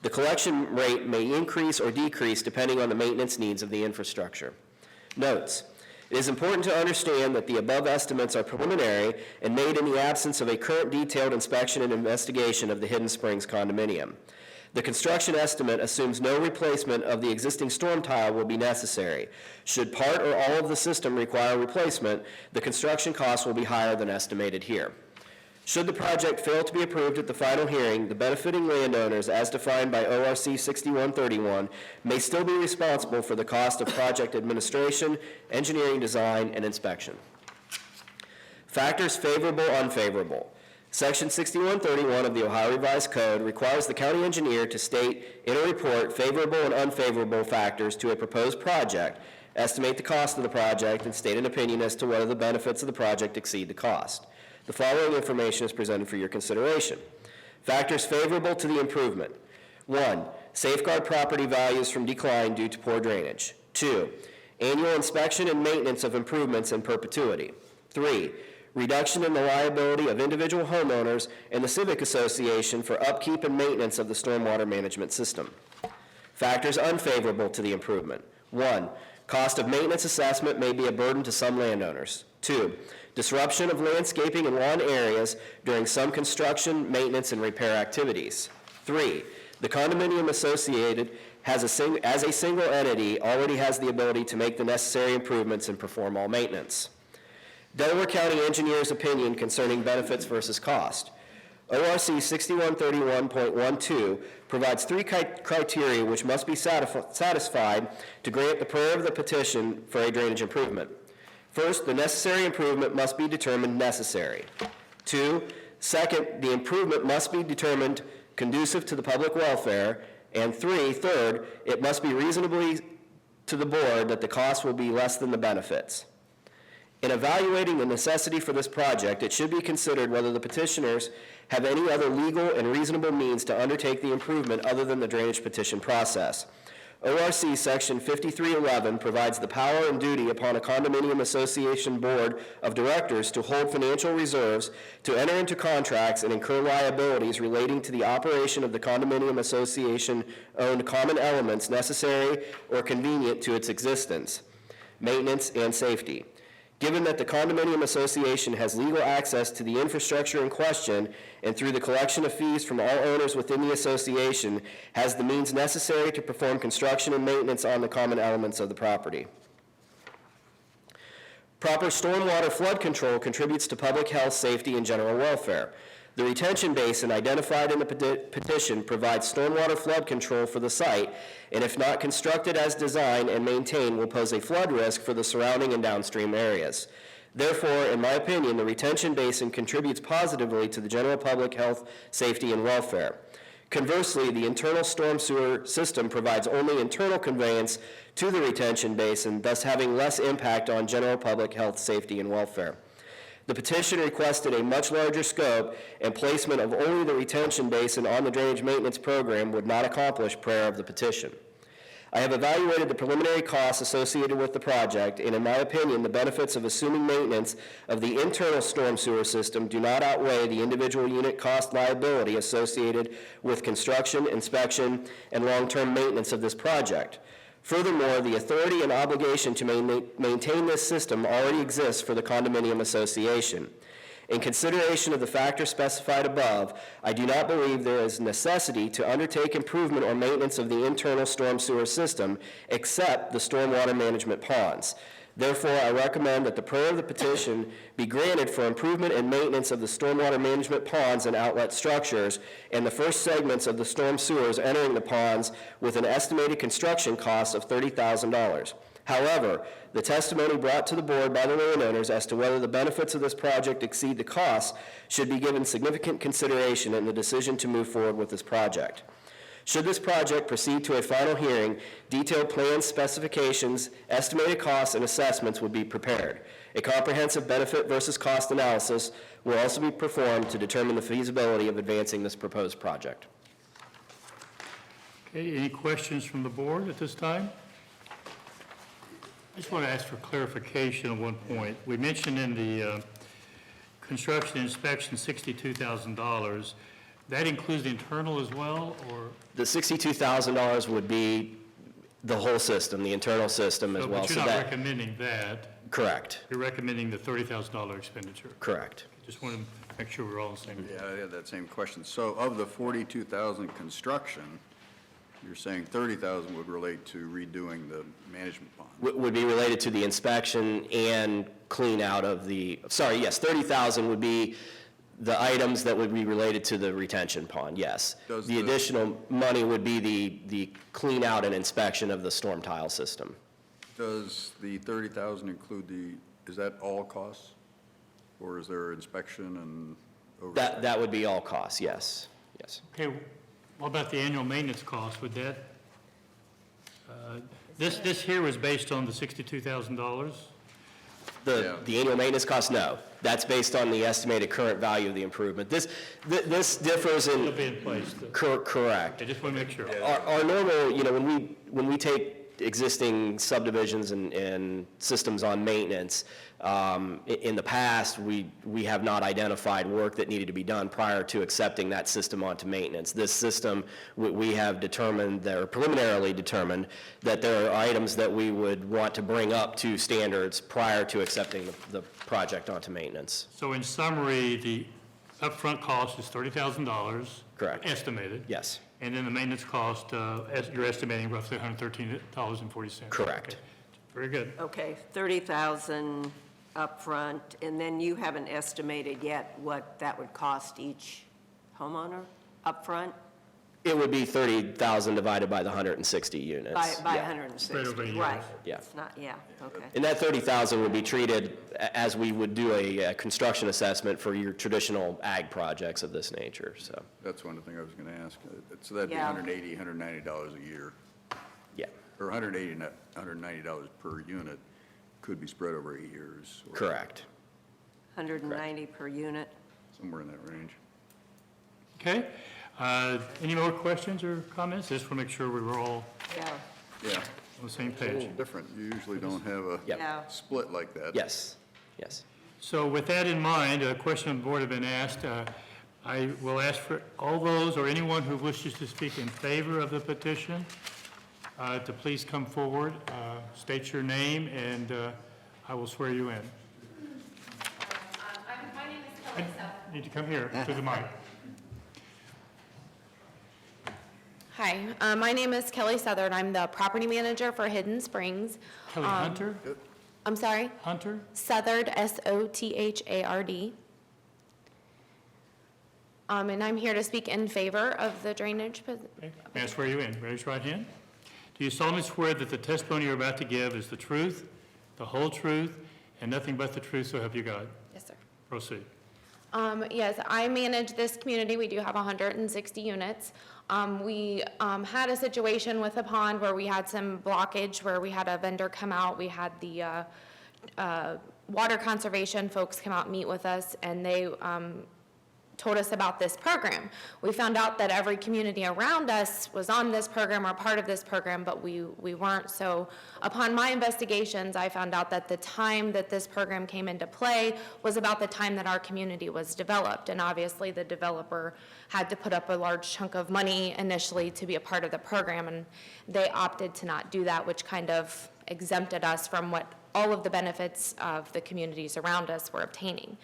The collection rate may increase or decrease depending on the maintenance needs of the infrastructure. Notes: it is important to understand that the above estimates are preliminary and made in the absence of a current detailed inspection and investigation of the Hidden Springs condominium. The construction estimate assumes no replacement of the existing storm tile will be necessary. Should part or all of the system require replacement, the construction costs will be higher than estimated here. Should the project fail to be approved at the final hearing, the benefiting landowners, as defined by ORC 6131, may still be responsible for the cost of project administration, engineering design, and inspection. Factors favorable, unfavorable. Section 6131 of the Ohio Revised Code requires the county engineer to state in a report favorable and unfavorable factors to a proposed project, estimate the cost of the project, and state an opinion as to whether the benefits of the project exceed the cost. The following information is presented for your consideration. Factors favorable to the improvement. 1, safeguard property values from decline due to poor drainage. 2, annual inspection and maintenance of improvements in perpetuity. 3, reduction in the liability of individual homeowners and the Civic Association for upkeep and maintenance of the stormwater management system. Factors unfavorable to the improvement. 1, cost of maintenance assessment may be a burden to some landowners. 2, disruption of landscaping and lawn areas during some construction, maintenance, and repair activities. 3, the condominium associated as a single entity already has the ability to make the necessary improvements and perform all maintenance. Delaware County Engineer's opinion concerning benefits versus cost. ORC 6131.12 provides 3 criteria which must be satisfied to grant the prayer of the petition for a drainage improvement. First, the necessary improvement must be determined necessary. 2, second, the improvement must be determined conducive to the public welfare. And 3, third, it must be reasonably to the board that the cost will be less than the benefits. In evaluating the necessity for this project, it should be considered whether the petitioners have any other legal and reasonable means to undertake the improvement other than the drainage petition process. ORC Section 5311 provides the power and duty upon a condominium association board of directors to hold financial reserves, to enter into contracts and incur liabilities relating to the operation of the condominium association-owned common elements necessary or convenient to its existence, maintenance, and safety. Given that the condominium association has legal access to the infrastructure in question and through the collection of fees from all owners within the association, has the means necessary to perform construction and maintenance on the common elements of the property. Proper stormwater flood control contributes to public health, safety, and general welfare. The retention basin identified in the petition provides stormwater flood control for the site, and if not constructed as designed and maintained, will pose a flood risk for the surrounding and downstream areas. Therefore, in my opinion, the retention basin contributes positively to the general public health, safety, and welfare. Conversely, the internal storm sewer system provides only internal conveyance to the retention basin, thus having less impact on general public health, safety, and welfare. The petition requested a much larger scope, and placement of only the retention basin on the drainage maintenance program would not accomplish prayer of the petition. I have evaluated the preliminary costs associated with the project, and in my opinion, the benefits of assuming maintenance of the internal storm sewer system do not outweigh the individual unit cost liability associated with construction, inspection, and long-term maintenance of this project. Furthermore, the authority and obligation to maintain this system already exists for the condominium association. In consideration of the factors specified above, I do not believe there is necessity to undertake improvement or maintenance of the internal storm sewer system, except the stormwater management ponds. Therefore, I recommend that the prayer of the petition be granted for improvement and maintenance of the stormwater management ponds and outlet structures and the first segments of the storm sewers entering the ponds with an estimated construction cost of $30,000. However, the testimony brought to the board by the landowners as to whether the benefits of this project exceed the costs should be given significant consideration in the decision to move forward with this project. Should this project proceed to a final hearing, detailed plans, specifications, estimated costs, and assessments would be prepared. A comprehensive benefit versus cost analysis will also be performed to determine the feasibility of advancing this proposed project. Okay, any questions from the board at this time? I just want to ask for clarification on one point. We mentioned in the construction inspection $62,000. That includes the internal as well, or? The $62,000 would be the whole system, the internal system as well. But you're not recommending that. Correct. You're recommending the $30,000 expenditure. Correct. Just want to make sure we're all on the same page. Yeah, I had that same question. So of the 42,000 construction, you're saying 30,000 would relate to redoing the management pond? Would be related to the inspection and clean out of the, sorry, yes, 30,000 would be the items that would be related to the retention pond, yes. The additional money would be the clean out and inspection of the storm tile system. Does the 30,000 include is that all costs? Or is there inspection and oversight? That would be all costs, yes, yes. Okay, what about the annual maintenance cost? Would that, this here was based on the $62,000? The annual maintenance cost, no. That's based on the estimated current value of the improvement. This differs in. It'll be in place. Correct. I just want to make sure. Our normal, when we take existing subdivisions and systems on maintenance, in the past, we have not identified work that needed to be done prior to accepting that system onto maintenance. This system, we have determined, or preliminarily determined, that there are items that we would want to bring up to standards prior to accepting the project onto maintenance. So in summary, the upfront cost is $30,000. Correct. Estimated. Yes. And then the maintenance cost, you're estimating roughly $113.40. Correct. Okay. Very good. Okay, 30,000 upfront, and then you haven't estimated yet what that would cost each homeowner upfront? It would be 30,000 divided by the 160 units. By Yeah. 160, Spread over years. right. Yeah. It's not, yeah, okay. And that 30,000 would be treated as we would do a construction assessment for your traditional ag projects of this nature, so, That's one thing I was going to ask. So that'd be Yeah. $180, $190 a year, yeah, or $190 per unit, could be spread over 8 years. Or correct. 190 per unit? somewhere in that range. Okay. Any more questions or comments? Just want to make sure we were all, Yeah, On the same it's a little page. different. You usually don't have a Yep. split like that. Yes, yes. So with that in mind, a question on the board have been asked. I will ask for all those or anyone who wishes to speak in favor of the petition to please come forward, state your name, and I will swear you in. My name is Kelly Southard. Need to come here to the mic. Hi, my name is Kelly Southard. I'm the property manager for Hidden Springs. Kelly Hunter? I'm sorry? Hunter? Southard, Sothard. And I'm here to speak in favor of the drainage. Okay. May I swear you in? Raise your right hand. Do you solemnly swear that the testimony you're about to give is the truth, the whole truth, and nothing but the truth, so help you God? Yes, sir. Proceed. Yes, I manage this community. We do have 160 units. We had a situation with a pond where we had some blockage, where we had a vendor come out. We had the water conservation folks come out and meet with us, and they told us about this program. We found out that every community around us was on this program or part of this program, but we weren't. So upon my investigations, I found out that the time that this program came into play was about the time that our community was developed. And obviously the developer had to put up a large chunk of money initially to be a part of the program, and they opted to not do that, which kind of exempted us from what all of the benefits of the communities around us were obtaining.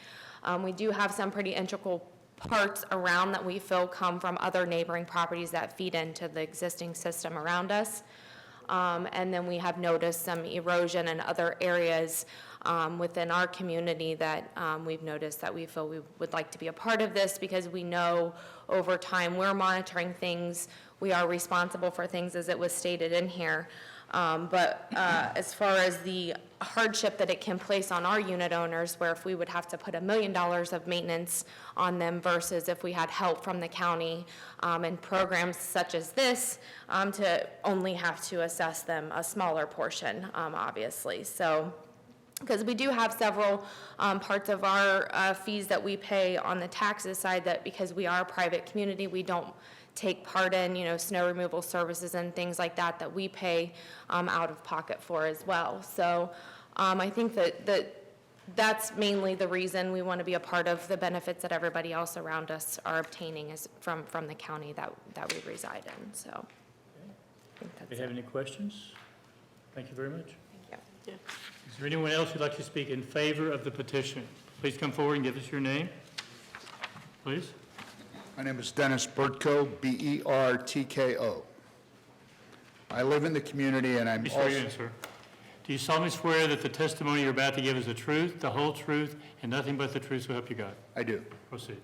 We do have some pretty integral parts around that we feel come from other neighboring properties that feed into the existing system around us. And then we have noticed some erosion in other areas within our community that we've noticed that we feel we would like to be a part of this, because we know over time we're monitoring things. We are responsible for things, as it was stated in here. But as far as the hardship that it can place on our unit owners, where if we would have to put $1 million of maintenance on them versus if we had help from the county and programs such as this, to only have to assess them a smaller portion, obviously. So, because we do have several parts of our fees that we pay on the taxes side that, because we are a private community, we don't take part in, snow removal services and things like that that we pay out of pocket for as well. So I think that's mainly the reason we want to be a part of the benefits that everybody else around us are obtaining is from the county that we reside in. So I think Do that's you have any questions? Thank you very much. Thank you. Is there anyone else who'd like to speak in favor of the petition? Please come forward and give us your name. Please. My name is Dennis Bertko, Bertko. I live in the community, and I'm Please also... swear you in, sir. Do you solemnly swear that the testimony you're about to give is the truth, the whole truth, and nothing but the truth, so help you God? I do. Proceed.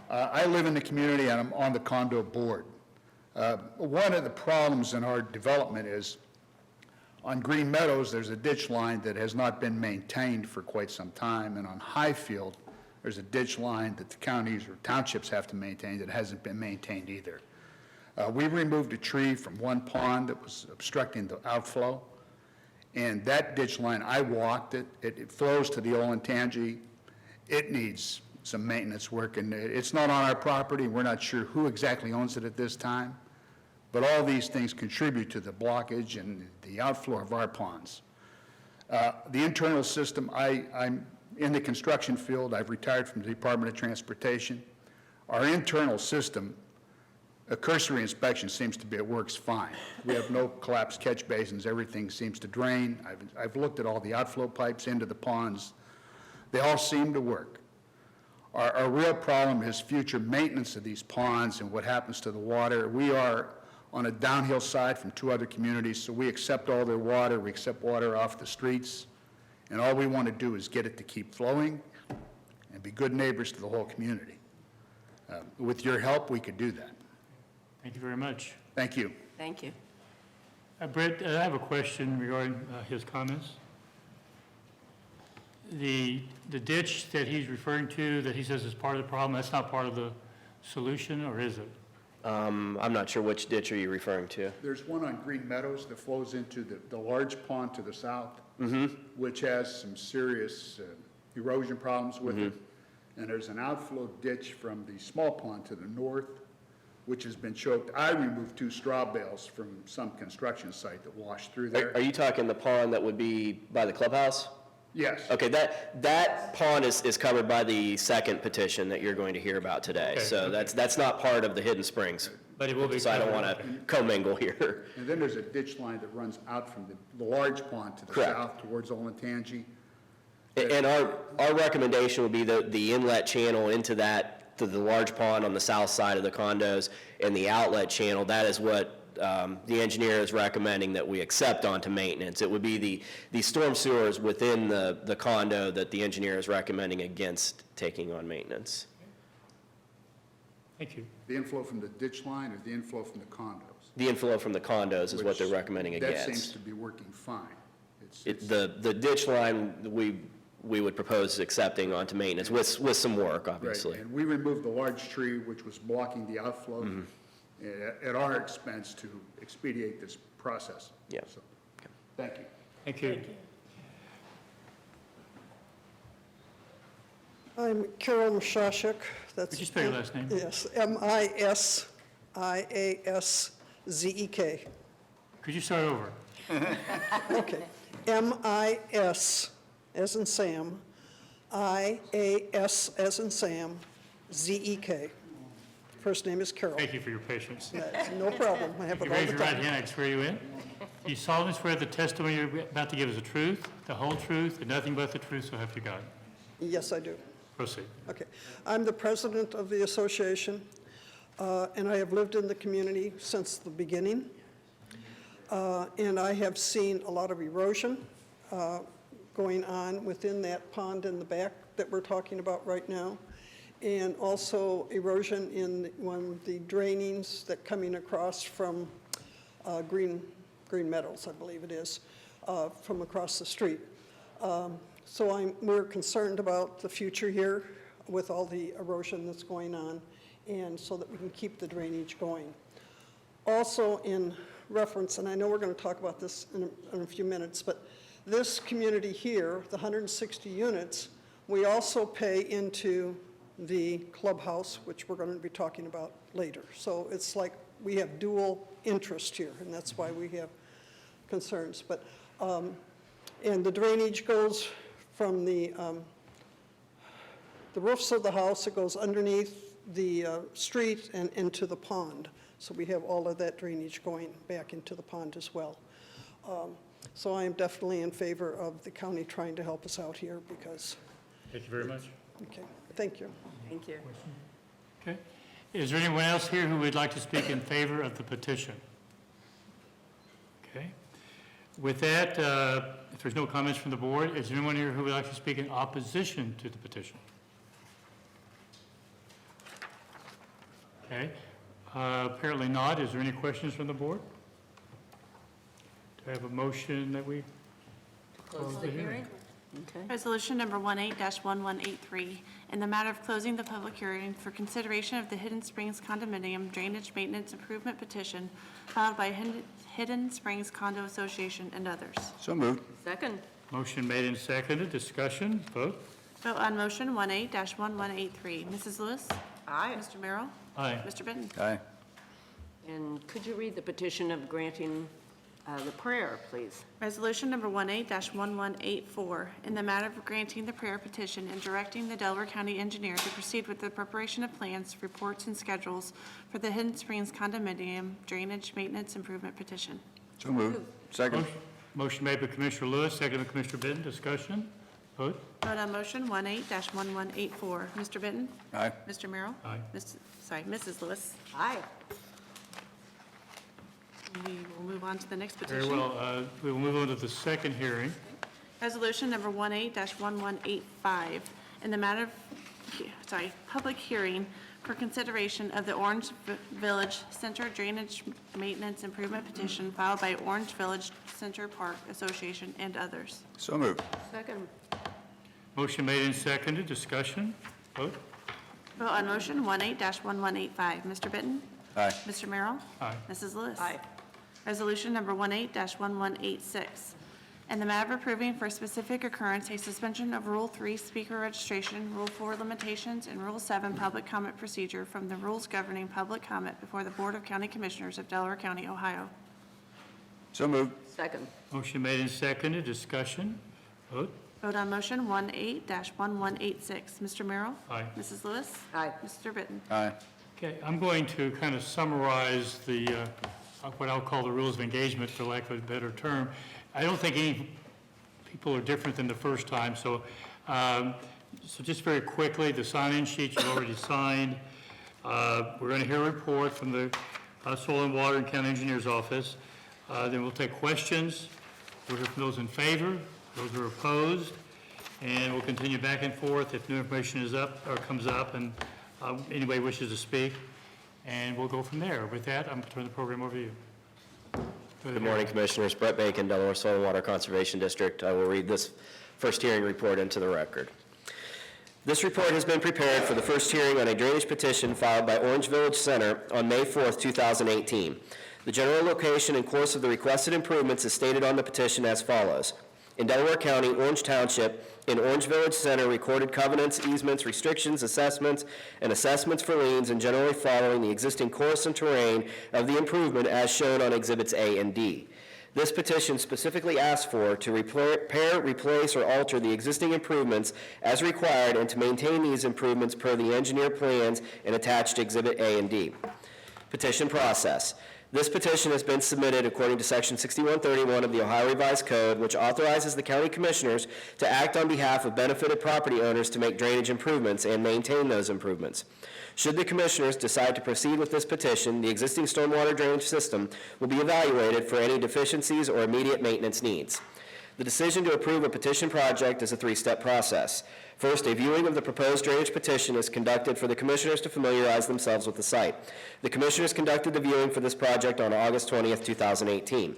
I live in the community, and I'm on the condo board. One of the problems in our development is on Green Meadows, there's a ditch line that has not been maintained for quite some time, and on Highfield, there's a ditch line that the counties or townships have to maintain that hasn't been maintained either. We removed a tree from one pond that was obstructing the outflow, and that ditch line, I walked it. It flows to the Olentangy. It needs some maintenance work, and it's not on our property. We're not sure who exactly owns it at this time, but all these things contribute to the blockage and the outflow of our ponds. The internal system, I'm in the construction field. I've retired from the Department of Transportation. Our internal system, a cursory inspection seems to be, it works fine. We have no collapsed catch basins. Everything seems to drain. I've looked at all the outflow pipes into the ponds. They all seem to work. Our real problem is future maintenance of these ponds and what happens to the water. We are on a downhill side from two other communities, so we accept all their water. We accept water off the streets. And all we want to do is get it to keep flowing and be good neighbors to the whole community. With your help, we could do that. Thank you very much. Thank you. Thank you. Brett, I have a question regarding his comments. The ditch that he's referring to, that he says is part of the problem, that's not part of the solution, or is it? I'm not sure which ditch are you referring to. There's one on Green Meadows that flows into the large pond to the south, which has some serious erosion problems with it. And there's an outflow ditch from the small pond to the north, which has been choked. I removed 2 straw bales from some construction site that washed through there. Are you talking the pond that would be by the clubhouse? Yes. Okay, that pond is covered by the second petition that you're going to hear about today. Okay, So okay. that's not part of the Hidden Springs. But it will be So I don't covered, want to okay. commingle here. And then there's a ditch line that runs out from the large pond to the Correct. south towards Olentangy. And our recommendation would be the inlet channel into to the large pond on the south side of the condos, and the outlet channel, that is what the engineer is recommending that we accept onto maintenance. It would be the storm sewers within the condo that the engineer is recommending against taking on maintenance. Thank you. The inflow from the ditch line or the inflow from the condos? The inflow from the condos is what Which- they're recommending That seems against. to be working fine. It's- The ditch line, we would propose accepting onto maintenance with some work, Right, obviously. and we removed the large tree which was blocking the outflow at our expense to expedite this process. Yeah. So, thank you. Thank you. I'm Carol Mashashik. That's Could you spell your last name? Yes, Misiaszek. Could you start over? Okay. M-I-S, as in Sam, I-A-S, as in Sam, Z-E-K. First name is Carol. Thank you for your patience. That's no problem. I have If it you all raise the your right time. hand, I swear you in. Do you solemnly swear the testimony you're about to give is the truth, the whole truth, and nothing but the truth, so help you God? Yes, I do. Proceed. Okay. I'm the president of the association, and I have lived in the community since the beginning. And I have seen a lot of erosion going on within that pond in the back that we're talking about right now, and also erosion in the drainings that coming across from Green Meadows, I believe it is, from across the street. So we're concerned about the future here with all the erosion that's going on, and so that we can keep the drainage going. Also in reference, and I know we're going to talk about this in a few minutes, but this community here, the 160 units, we also pay into the clubhouse, which we're going to be talking about later. So it's like we have dual interest here, and that's why we have concerns. But, and the drainage goes from the roofs of the house, it goes underneath the street and into the pond. So we have all of that drainage going back into the pond as well. So I am definitely in favor of the county trying to help us out here because, Thank you very much. okay, thank you. Thank you. Okay. Is there anyone else here who would like to speak in favor of the petition? Okay. With that, if there's no comments from the board, is there anyone here who would like to speak in opposition to the petition? Okay. Apparently not. Is there any questions from the board? Do I have a motion that we close the hearing? Okay. Resolution number 18-1183, in the matter of closing the public hearing for consideration of the Hidden Springs Condominium Drainage Maintenance Improvement Petition filed by Hidden Springs Condo Association and others. So moved. Second. Motion made and seconded. Discussion. Vote. Vote on motion 18-1183. Mrs. Lewis? Aye. Mr. Merrill? Aye. Mr. Benton? Aye. And could you read the petition of granting the prayer, please? Resolution number 18-1184, in the matter of granting the prayer petition and directing the Delaware County Engineer to proceed with the preparation of plans, reports, and schedules for the Hidden Springs Condominium Drainage Maintenance Improvement Petition. So moved. Second. Motion made by Commissioner Lewis, seconded by Commissioner Benton. Discussion. Vote. Vote on motion 18-1184. Mr. Benton? Aye. Mr. Merrill? Aye. Mrs. Lewis? Aye. We will move on to the next petition. Very well. We will move on to the second hearing. Resolution number 18-1185, in the matter of, public hearing for consideration of the Orange Village Center Drainage Maintenance Improvement Petition filed by Orange Village Center Park Association and others. So moved. Second. Motion made and seconded. Discussion. Vote. Vote on motion 18-1185. Mr. Benton? Aye. Mr. Merrill? Aye. Mrs. Lewis? Aye. Resolution number 18-1186, In the matter of approving for a specific occurrence, a suspension of Rule 3 speaker registration, Rule 4 limitations, and Rule 7 public comment procedure from the rules governing public comment before the Board of County Commissioners of Delaware County, Ohio. So moved. Second. Motion made and seconded, discussion, vote. Vote on motion 18-1186. Mr. Merrill? Aye. Mrs. Lewis? Aye. Mr. Bitten? Aye. Okay, I'm going to kind of summarize the, what I'll call the rules of engagement, for lack of a better term. I don't think any people are different than the first time, so just very quickly, the sign-in sheet you've already signed. We're going to hear a report from the Soil and Water and County Engineer's Office. Then we'll take questions. We'll hear from those in favor, those who are opposed, and we'll continue back and forth if new information is up or comes up and anybody wishes to speak, and we'll go from there. With that, I'm going to turn the program over to you. Good morning, Commissioners. Brett Bacon, Delaware Soil and Water Conservation District. I will read this first hearing report into the record. This report has been prepared for the first hearing on a drainage petition filed by Orange Village Center on May 4th, 2018. The general location and course of the requested improvements is stated on the petition as follows. In Delaware County, Orange Township, in Orange Village Center, recorded covenants, easements, restrictions, assessments, and assessments for liens, and generally following the existing course and terrain of the improvement as shown on Exhibits A and D. This petition specifically asks for to repair, replace, or alter the existing improvements as required and to maintain these improvements per the engineer plans and attached Exhibit A and D. Petition process. This petition has been submitted according to Section 6131 of the Ohio Revised Code, which authorizes the county commissioners to act on behalf of benefited property owners to make drainage improvements and maintain those improvements. Should the commissioners decide to proceed with this petition, the existing stormwater drainage system will be evaluated for any deficiencies or immediate maintenance needs. The decision to approve a petition project is a three-step process. First, a viewing of the proposed drainage petition is conducted for the commissioners to familiarize themselves with the site. The commissioners conducted the viewing for this project on August 20th, 2018.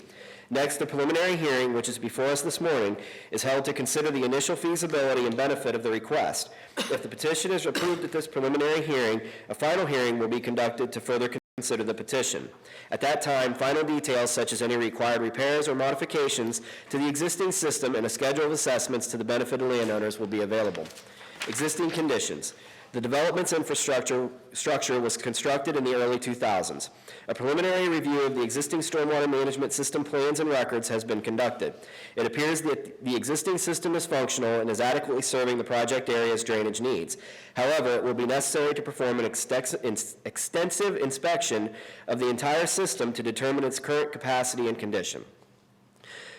Next, the preliminary hearing, which is before us this morning, is held to consider the initial feasibility and benefit of the request. If the petition is approved at this preliminary hearing, a final hearing will be conducted to further consider the petition. At that time, final details such as any required repairs or modifications to the existing system and a schedule of assessments to the benefit of landowners will be available. Existing conditions. The development's infrastructure was constructed in the early 2000s. A preliminary review of the existing stormwater management system plans and records has been conducted. It appears that the existing system is functional and is adequately serving the project area's drainage needs. However, it will be necessary to perform an extensive inspection of the entire system to determine its current capacity and condition.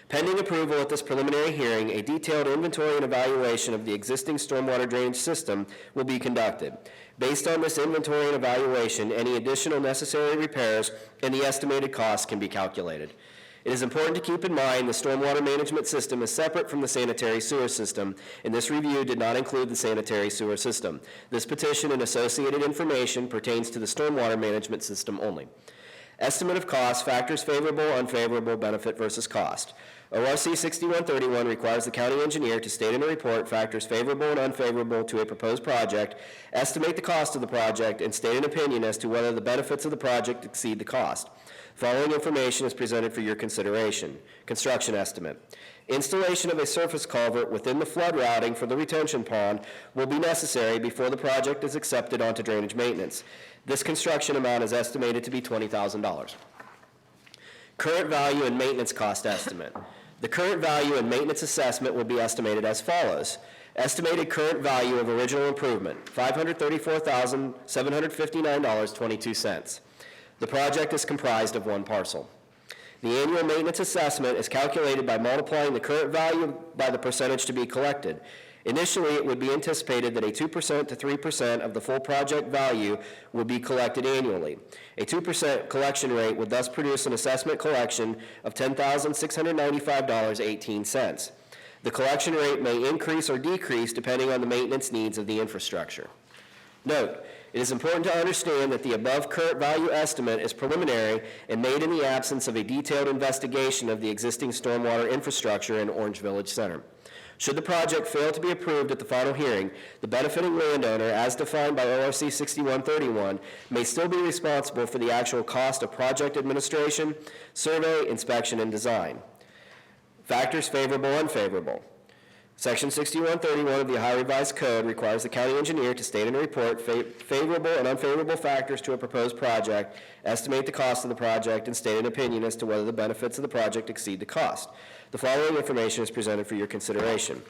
Pending approval at this preliminary hearing, a detailed inventory and evaluation of the existing stormwater drainage system will be conducted. Based on this inventory and evaluation, any additional necessary repairs and the estimated costs can be calculated. It is important to keep in mind the stormwater management system is separate from the sanitary sewer system, and this review did not include the sanitary sewer system. This petition and associated information pertains to the stormwater management system only. Estimate of cost, factors favorable, unfavorable, benefit versus cost. ORC 6131 requires the county engineer to state in a report factors favorable and unfavorable to a proposed project, estimate the cost of the project, and state an opinion as to whether the benefits of the project exceed the cost. Following information is presented for your consideration. Construction estimate. Installation of a surface culvert within the flood routing for the retention pond will be necessary before the project is accepted onto drainage maintenance. This construction amount is estimated to be $20,000. Current value and maintenance cost estimate. The current value and maintenance assessment will be estimated as follows. Estimated current value of original improvement, $534,759.22. The project is comprised of one parcel. The annual maintenance assessment is calculated by multiplying the current value by the percentage to be collected. Initially, it would be anticipated that a 2% to 3% of the full project value would be collected annually. A 2% collection rate would thus produce an assessment collection of $10,695.18. The collection rate may increase or decrease depending on the maintenance needs of the infrastructure. Note, it is important to understand that the above current value estimate is preliminary and made in the absence of a detailed investigation of the existing stormwater infrastructure in Orange Village Center. Should the project fail to be approved at the final hearing, the benefiting landowner, as defined by ORC 6131, may still be responsible for the actual cost of project administration, survey, inspection, and design. Factors favorable, unfavorable. Section 6131 of the Ohio Revised Code requires the county engineer to state in a report favorable and unfavorable factors to a proposed project, estimate the cost of the project, and state an opinion as to whether the benefits of the project exceed the cost. The following information is presented for your consideration.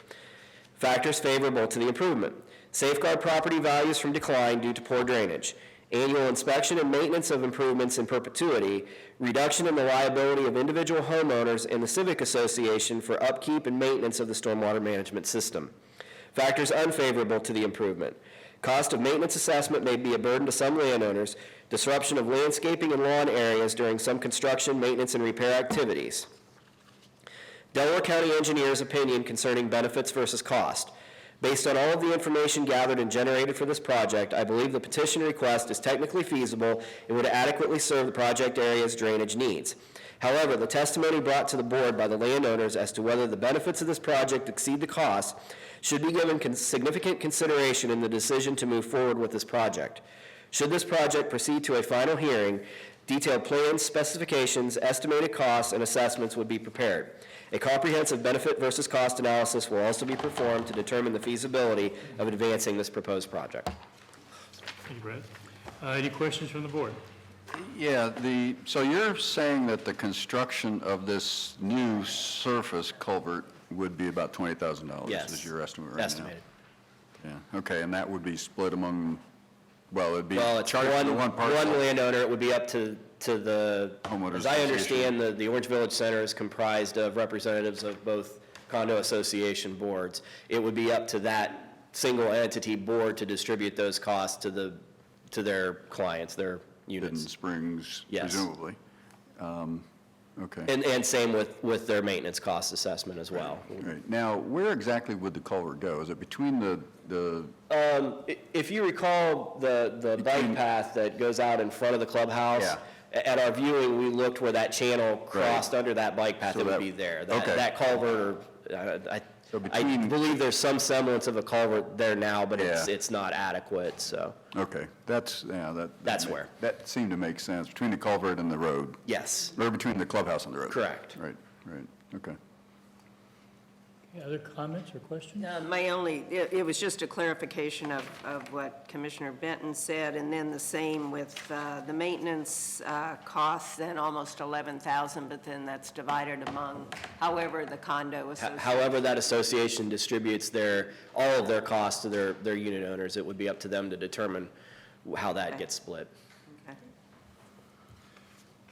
Factors favorable to the improvement. Safeguard property values from decline due to poor drainage. Annual inspection and maintenance of improvements in perpetuity, reduction in the liability of individual homeowners and the Civic Association for upkeep and maintenance of the stormwater management system. Factors unfavorable to the improvement. Cost of maintenance assessment may be a burden to some landowners, disruption of landscaping and lawn areas during some construction, maintenance, and repair activities. Delaware County Engineer's opinion concerning benefits versus cost. Based on all of the information gathered and generated for this project, I believe the petition request is technically feasible and would adequately serve the project area's drainage needs. However, the testimony brought to the board by the landowners as to whether the benefits of this project exceed the cost should be given significant consideration in the decision to move forward with this project. Should this project proceed to a final hearing, detailed plans, specifications, estimated costs, and assessments would be prepared. A comprehensive benefit versus cost analysis will also be performed to determine the feasibility of advancing this proposed project. Thank you, Brad. Any questions from the board? Yeah, so you're saying that the construction of this new surface culvert would be about $20,000? Yes. Is your estimate right Estimated. now? Yeah, okay, and that would be split among, well, it'd be It's charged for one parcel? one landowner. It would be up to the, Homeowners as I Association. understand, the Orange Village Center is comprised of representatives of both condo association boards. It would be up to that single entity board to distribute those costs to their clients, their Hidden units. Springs, Yes. presumably. Okay. And same with their maintenance cost assessment as well. Right. Now, where exactly would the culvert go? Is it between the If you recall the bike path that goes out in front of the clubhouse, Yeah. at our viewing, we looked where that channel crossed under that bike path, So it would that- be there. okay. That culvert, I believe there's some semblance of a culvert there now, but Yeah. it's not adequate, so, Okay, that's, yeah, That's where. That seemed to make sense, between the culvert and the road, yes. or between the clubhouse and the road. Correct. Right, okay. Any other comments or questions? It was just a clarification of what Commissioner Benton said, and then the same with the maintenance costs, then almost $11,000, but then that's divided among however the condo association. However that association distributes all of their costs to their unit owners, it would be up to them to determine how that gets split. Okay.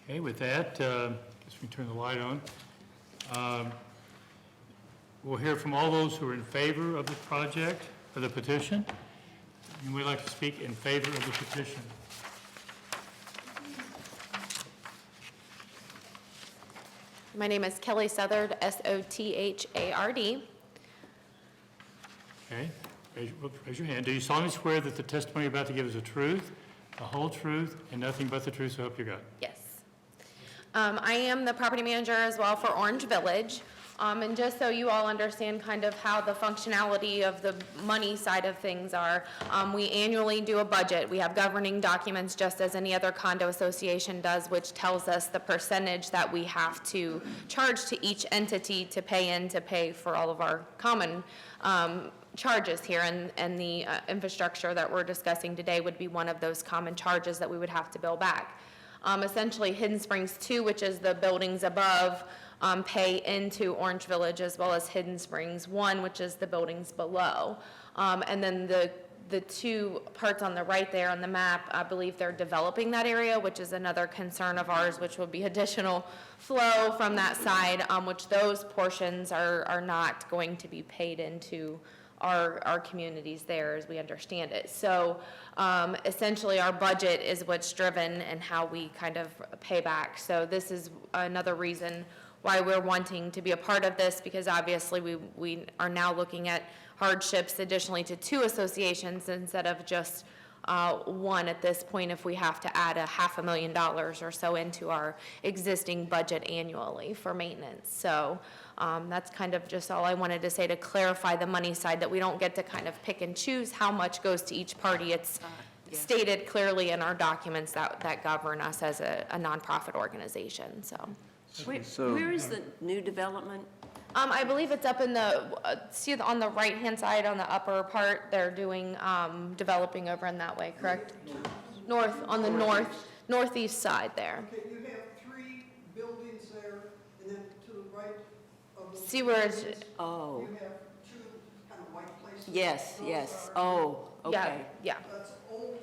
Okay, with that, guess we turn the light on. We'll hear from all those who are in favor of the project, of the petition. And we'd like to speak in favor of the petition. My name is Kelly Southard, Sothard. Okay, raise your hand. Do you solemnly swear that the testimony you're about to give is the truth, the whole truth, and nothing but the truth, so help you God? Yes. I am the property manager as well for Orange Village. And just so you all understand kind of how the functionality of the money side of things are, we annually do a budget. We have governing documents just as any other condo association does, which tells us the percentage that we have to charge to each entity to pay for all of our common charges here. And the infrastructure that we're discussing today would be one of those common charges that we would have to bill back. Essentially, Hidden Springs 2, which is the buildings above, pay into Orange Village, as well as Hidden Springs 1, which is the buildings below. And then the two parts on the right there on the map, I believe they're developing that area, which is another concern of ours, which will be additional flow from that side, which those portions are not going to be paid into our communities there as we understand it. So essentially our budget is what's driven and how we kind of pay back. So this is another reason why we're wanting to be a part of this, because obviously we are now looking at hardships additionally to 2 associations instead of just 1 at this point, if we have to add $500,000 or so into our existing budget annually for maintenance. So that's kind of just all I wanted to say to clarify the money side, that we don't get to kind of pick and choose how much goes to each party. It's stated clearly in our documents that govern us as a nonprofit organization, so. Where is the new development? I believe it's up in the, on the right-hand side, on the upper part, they're doing, developing over in that way, correct? North, on the northeast side there. Okay, you have 3 buildings there, and then to the right of the... See where it's, Oh, You have 2 kind of white places. yes, Those yes. are- Oh, yeah, okay. yeah. That's old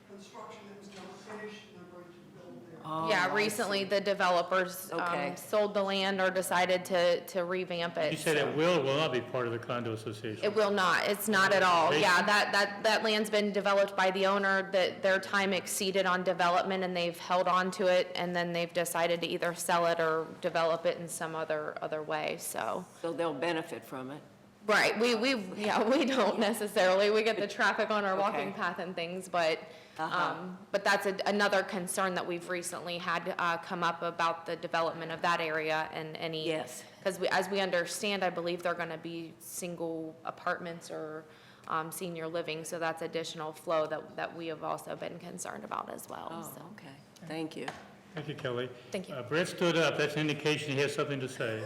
construction that was never finished, and they're going to build there. Oh, Yeah, I recently the developers Okay. sold the land or decided to revamp it. You said so- it will not be part of the condo association? It will not, it's not at all. Yeah, Basically- that land's been developed by the owner, that their time exceeded on development and they've held on to it and then they've decided to either sell it or develop it in some other way, so. So they'll benefit from it. Right, we don't necessarily, we get the traffic on our walking Okay. path and things, but that's another concern that we've recently had come up about the development of that area and any. Yes. Because as we understand, I believe they're going to be single apartments or senior living, so that's additional flow that we have also been concerned about as well, Oh, so. okay. Thank you. Thank you, Kelly. Thank you. Brett stood up. That's an indication he has something to say.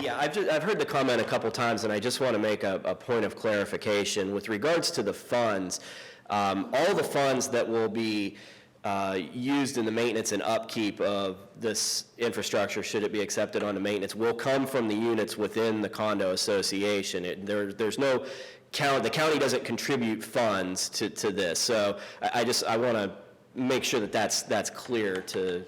Yeah, I've heard the comment a couple times, and I just want to make a point of clarification. With regards to the funds, all the funds that will be used in the maintenance and upkeep of this infrastructure, should it be accepted onto maintenance, will come from the units within the condo association. There's no the county doesn't contribute funds to this. So I want to make sure that that's clear to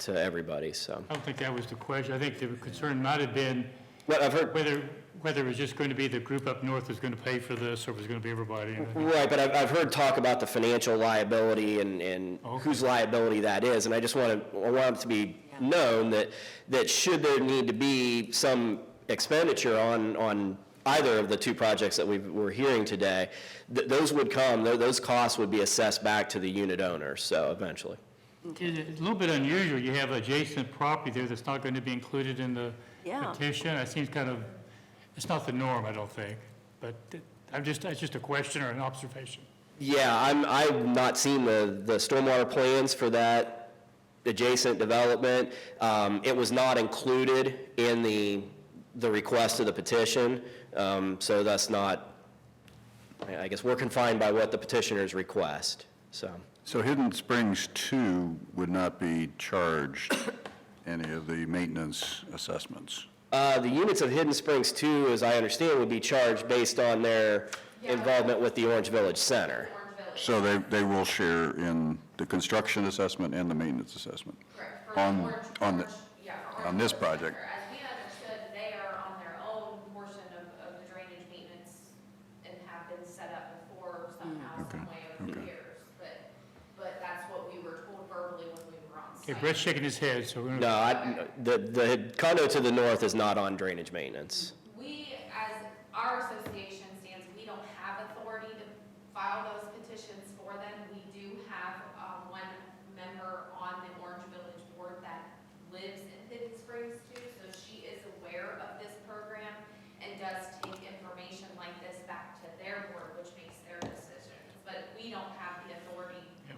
everybody, so. I don't think that was the question. I think the concern might have been Well, I've heard, whether it was just going to be the group up north was going to pay for this, or it was going to be everybody. right, but I've heard talk about the financial liability and whose liability that is, and I just want it to be known that should there need to be some expenditure on either of the 2 projects that we're hearing today, those would come, those costs would be assessed back to the unit owner, so eventually. It's a little bit unusual. You have adjacent property there that's not going to be included in the Yeah. petition. It seems kind of, it's not the norm, I don't think. But it's just a question or an observation. Yeah, I've not seen the stormwater plans for that adjacent development. It was not included in the request of the petition, so that's not, I guess we're confined by what the petitioners request, so. So Hidden Springs 2 would not be charged any of the maintenance assessments? The units of Hidden Springs 2, as I understand, would be charged based on their involvement with the Orange Village Center. So they will share in the construction assessment and the maintenance assessment? On this project? As we understood, they are on their own portion of the drainage maintenance and have been set up before somehow, some way over the years. But that's what we were told verbally when we were on Okay, site. Brett's shaking his head, so we're going to... No, the condo to the north is not on drainage maintenance. We, as our association stands, we don't have authority to file those petitions for them. We do have one member on the Orange Village Board that lives in Hidden Springs too, so she is aware of this program and does take information like this back to their board, which makes their decisions. But we don't have the authority to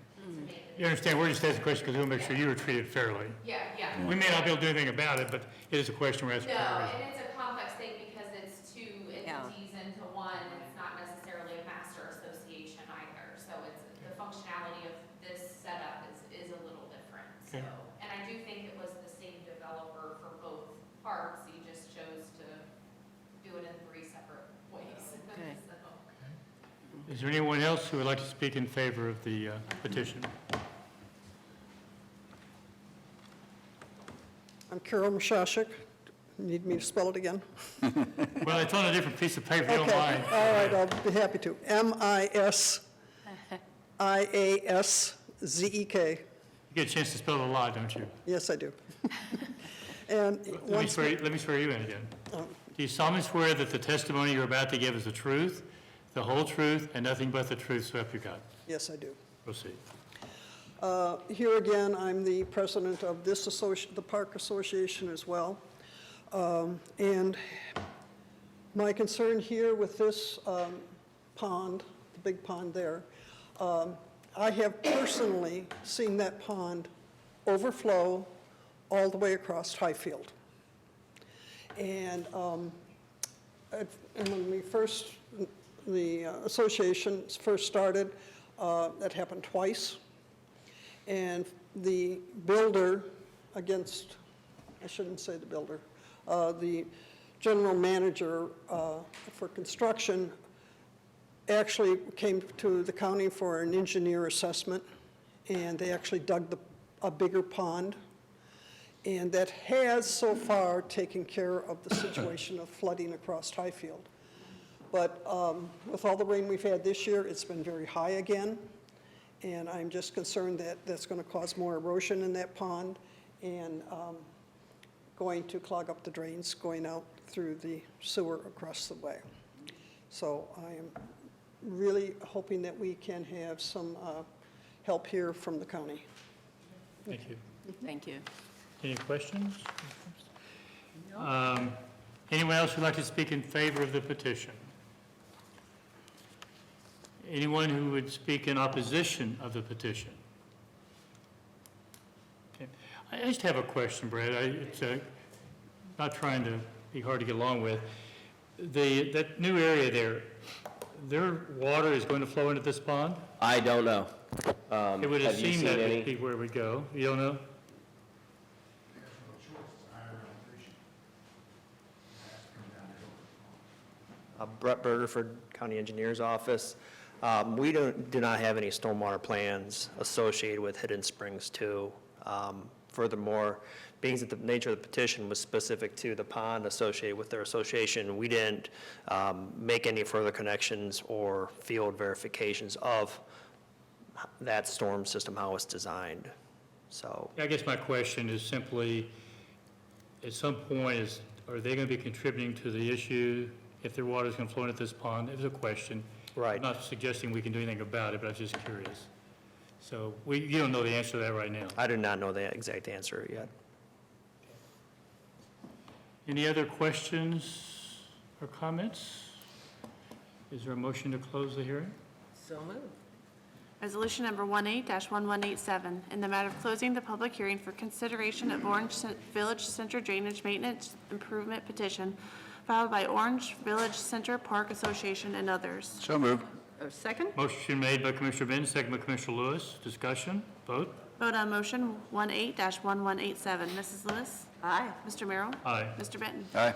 make the You understand, we're just asking a question because we want to make sure you were treated fairly. Yeah. We may not be able to do anything about it, but it is a question we're asking. No, for a reason. and it's a complex thing because it's 2 entities into one, and it's not necessarily a master association either. So it's, the functionality of this setup is a little different, so. Okay. And I do think it was the same developer for both parts, he just chose to do it in 3 separate ways. Okay. So. Is there anyone else who would like to speak in favor of the petition? I'm Carol Mashashik. Need me to spell it again? Well, it's on a different piece of paper, if you don't Okay, mind. all right, I'll be happy to. M-I-S-I-A-S-Z-E-K. You get a chance to spell it a lot, don't you? Yes, I do. And Let me swear you in again. Do you solemnly swear that the testimony you're about to give is the truth, the whole truth, and nothing but the truth, so help you God? Yes, I do. Proceed. Here again, I'm the president of this the Park Association as well. And my concern here with this pond, the big pond there, I have personally seen that pond overflow all the way across Highfield. And when the association first started, that happened twice. And the builder I shouldn't say the builder, the general manager for construction actually came to the county for an engineer assessment, and they actually dug a bigger pond. And that has so far taken care of the situation of flooding across Highfield. But with all the rain we've had this year, it's been very high again. And I'm just concerned that that's going to cause more erosion in that pond and going to clog up the drains going out through the sewer across the way. So I am really hoping that we can have some help here from the county. Thank you. Thank you. Any questions? Anyone else who'd like to speak in favor of the petition? Anyone who would speak in opposition of the petition? Okay. I just have a question, Brad. It's not trying to be hard to get along with. That new area there, their water is going to flow into this pond? I don't know. It would have Have you seemed seen that any? would be where it would go. You don't know? Brett Bergerford, County Engineer's Office. We do not have any stormwater plans associated with Hidden Springs 2. Furthermore, being that the nature of the petition was specific to the pond associated with their association, we didn't make any further connections or field verifications of that storm system, how it's designed. So, I guess my question is simply, at some point, are they going to be contributing to the issue if their water is going to flow into this pond? It was a question. right. I'm not suggesting we can do anything about it, but I was just curious. So you don't know the answer to that right now. I do not know the exact answer yet. Any other questions or comments? Is there a motion to close the hearing? So moved. Resolution number 18-1187, in the matter of closing the public hearing for consideration of Orange Village Center Drainage Maintenance Improvement Petition filed by Orange Village Center Park Association and others. So moved. Second? Motion made by Commissioner Benton, second by Commissioner Lewis. Discussion, vote. Vote on motion 18-1187. Mrs. Lewis? Aye. Mr. Merrill? Aye. Mr. Benton? Aye.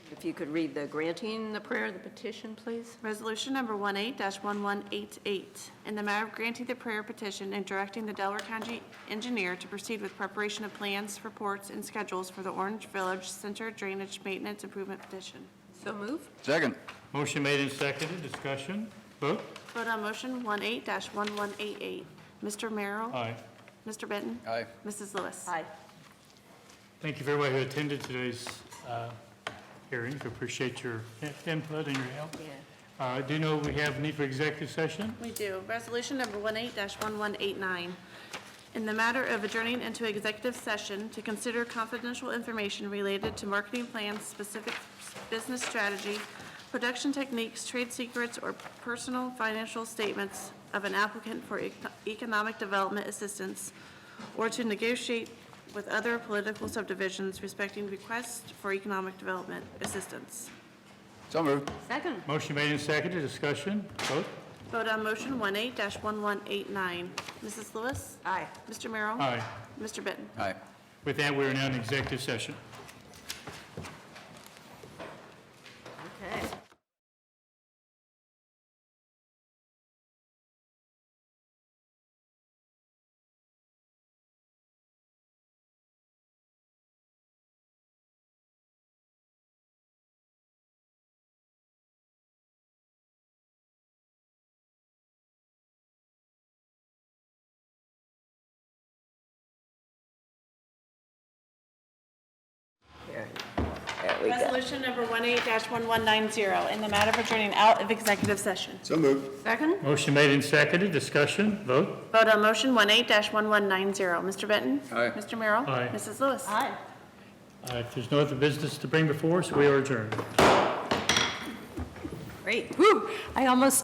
If you could read the granting the prayer of the petition, please. Resolution number 18-1188, in the matter of granting the prayer petition and directing the Delaware County engineer to proceed with preparation of plans, reports, and schedules for the Orange Village Center Drainage Maintenance Improvement Petition. So moved. Second. Motion made and seconded. Discussion, vote. Vote on motion 18-1188. Mr. Merrill? Aye. Mr. Benton? Aye. Mrs. Lewis? Aye. Thank you for everybody who attended today's hearings. We appreciate your input and your help. Yeah. Do you know we have need for executive session? We do. Resolution number 18-1189. In the matter of adjourning into executive session to consider confidential information related to marketing plans, specific business strategy, production techniques, trade secrets, or personal financial statements of an applicant for economic development assistance, or to negotiate with other political subdivisions respecting requests for economic development assistance. So moved. Second? Motion made and seconded. Discussion, vote. Vote on motion 18-1189. Mrs. Lewis? Aye. Mr. Merrill? Aye. Mr. Benton? Aye. With that, we are now in executive session. Okay. We go. Resolution number 18-1190, in the matter of adjourning out of executive session. So moved. Second? Motion made and seconded. Discussion, vote. Vote on motion 18-1190. Mr. Benton? Aye. Mr. Merrill? Aye. Mrs. Lewis? Aye. If there's no other business to bring before us, we are adjourned. Great. Woo! I almost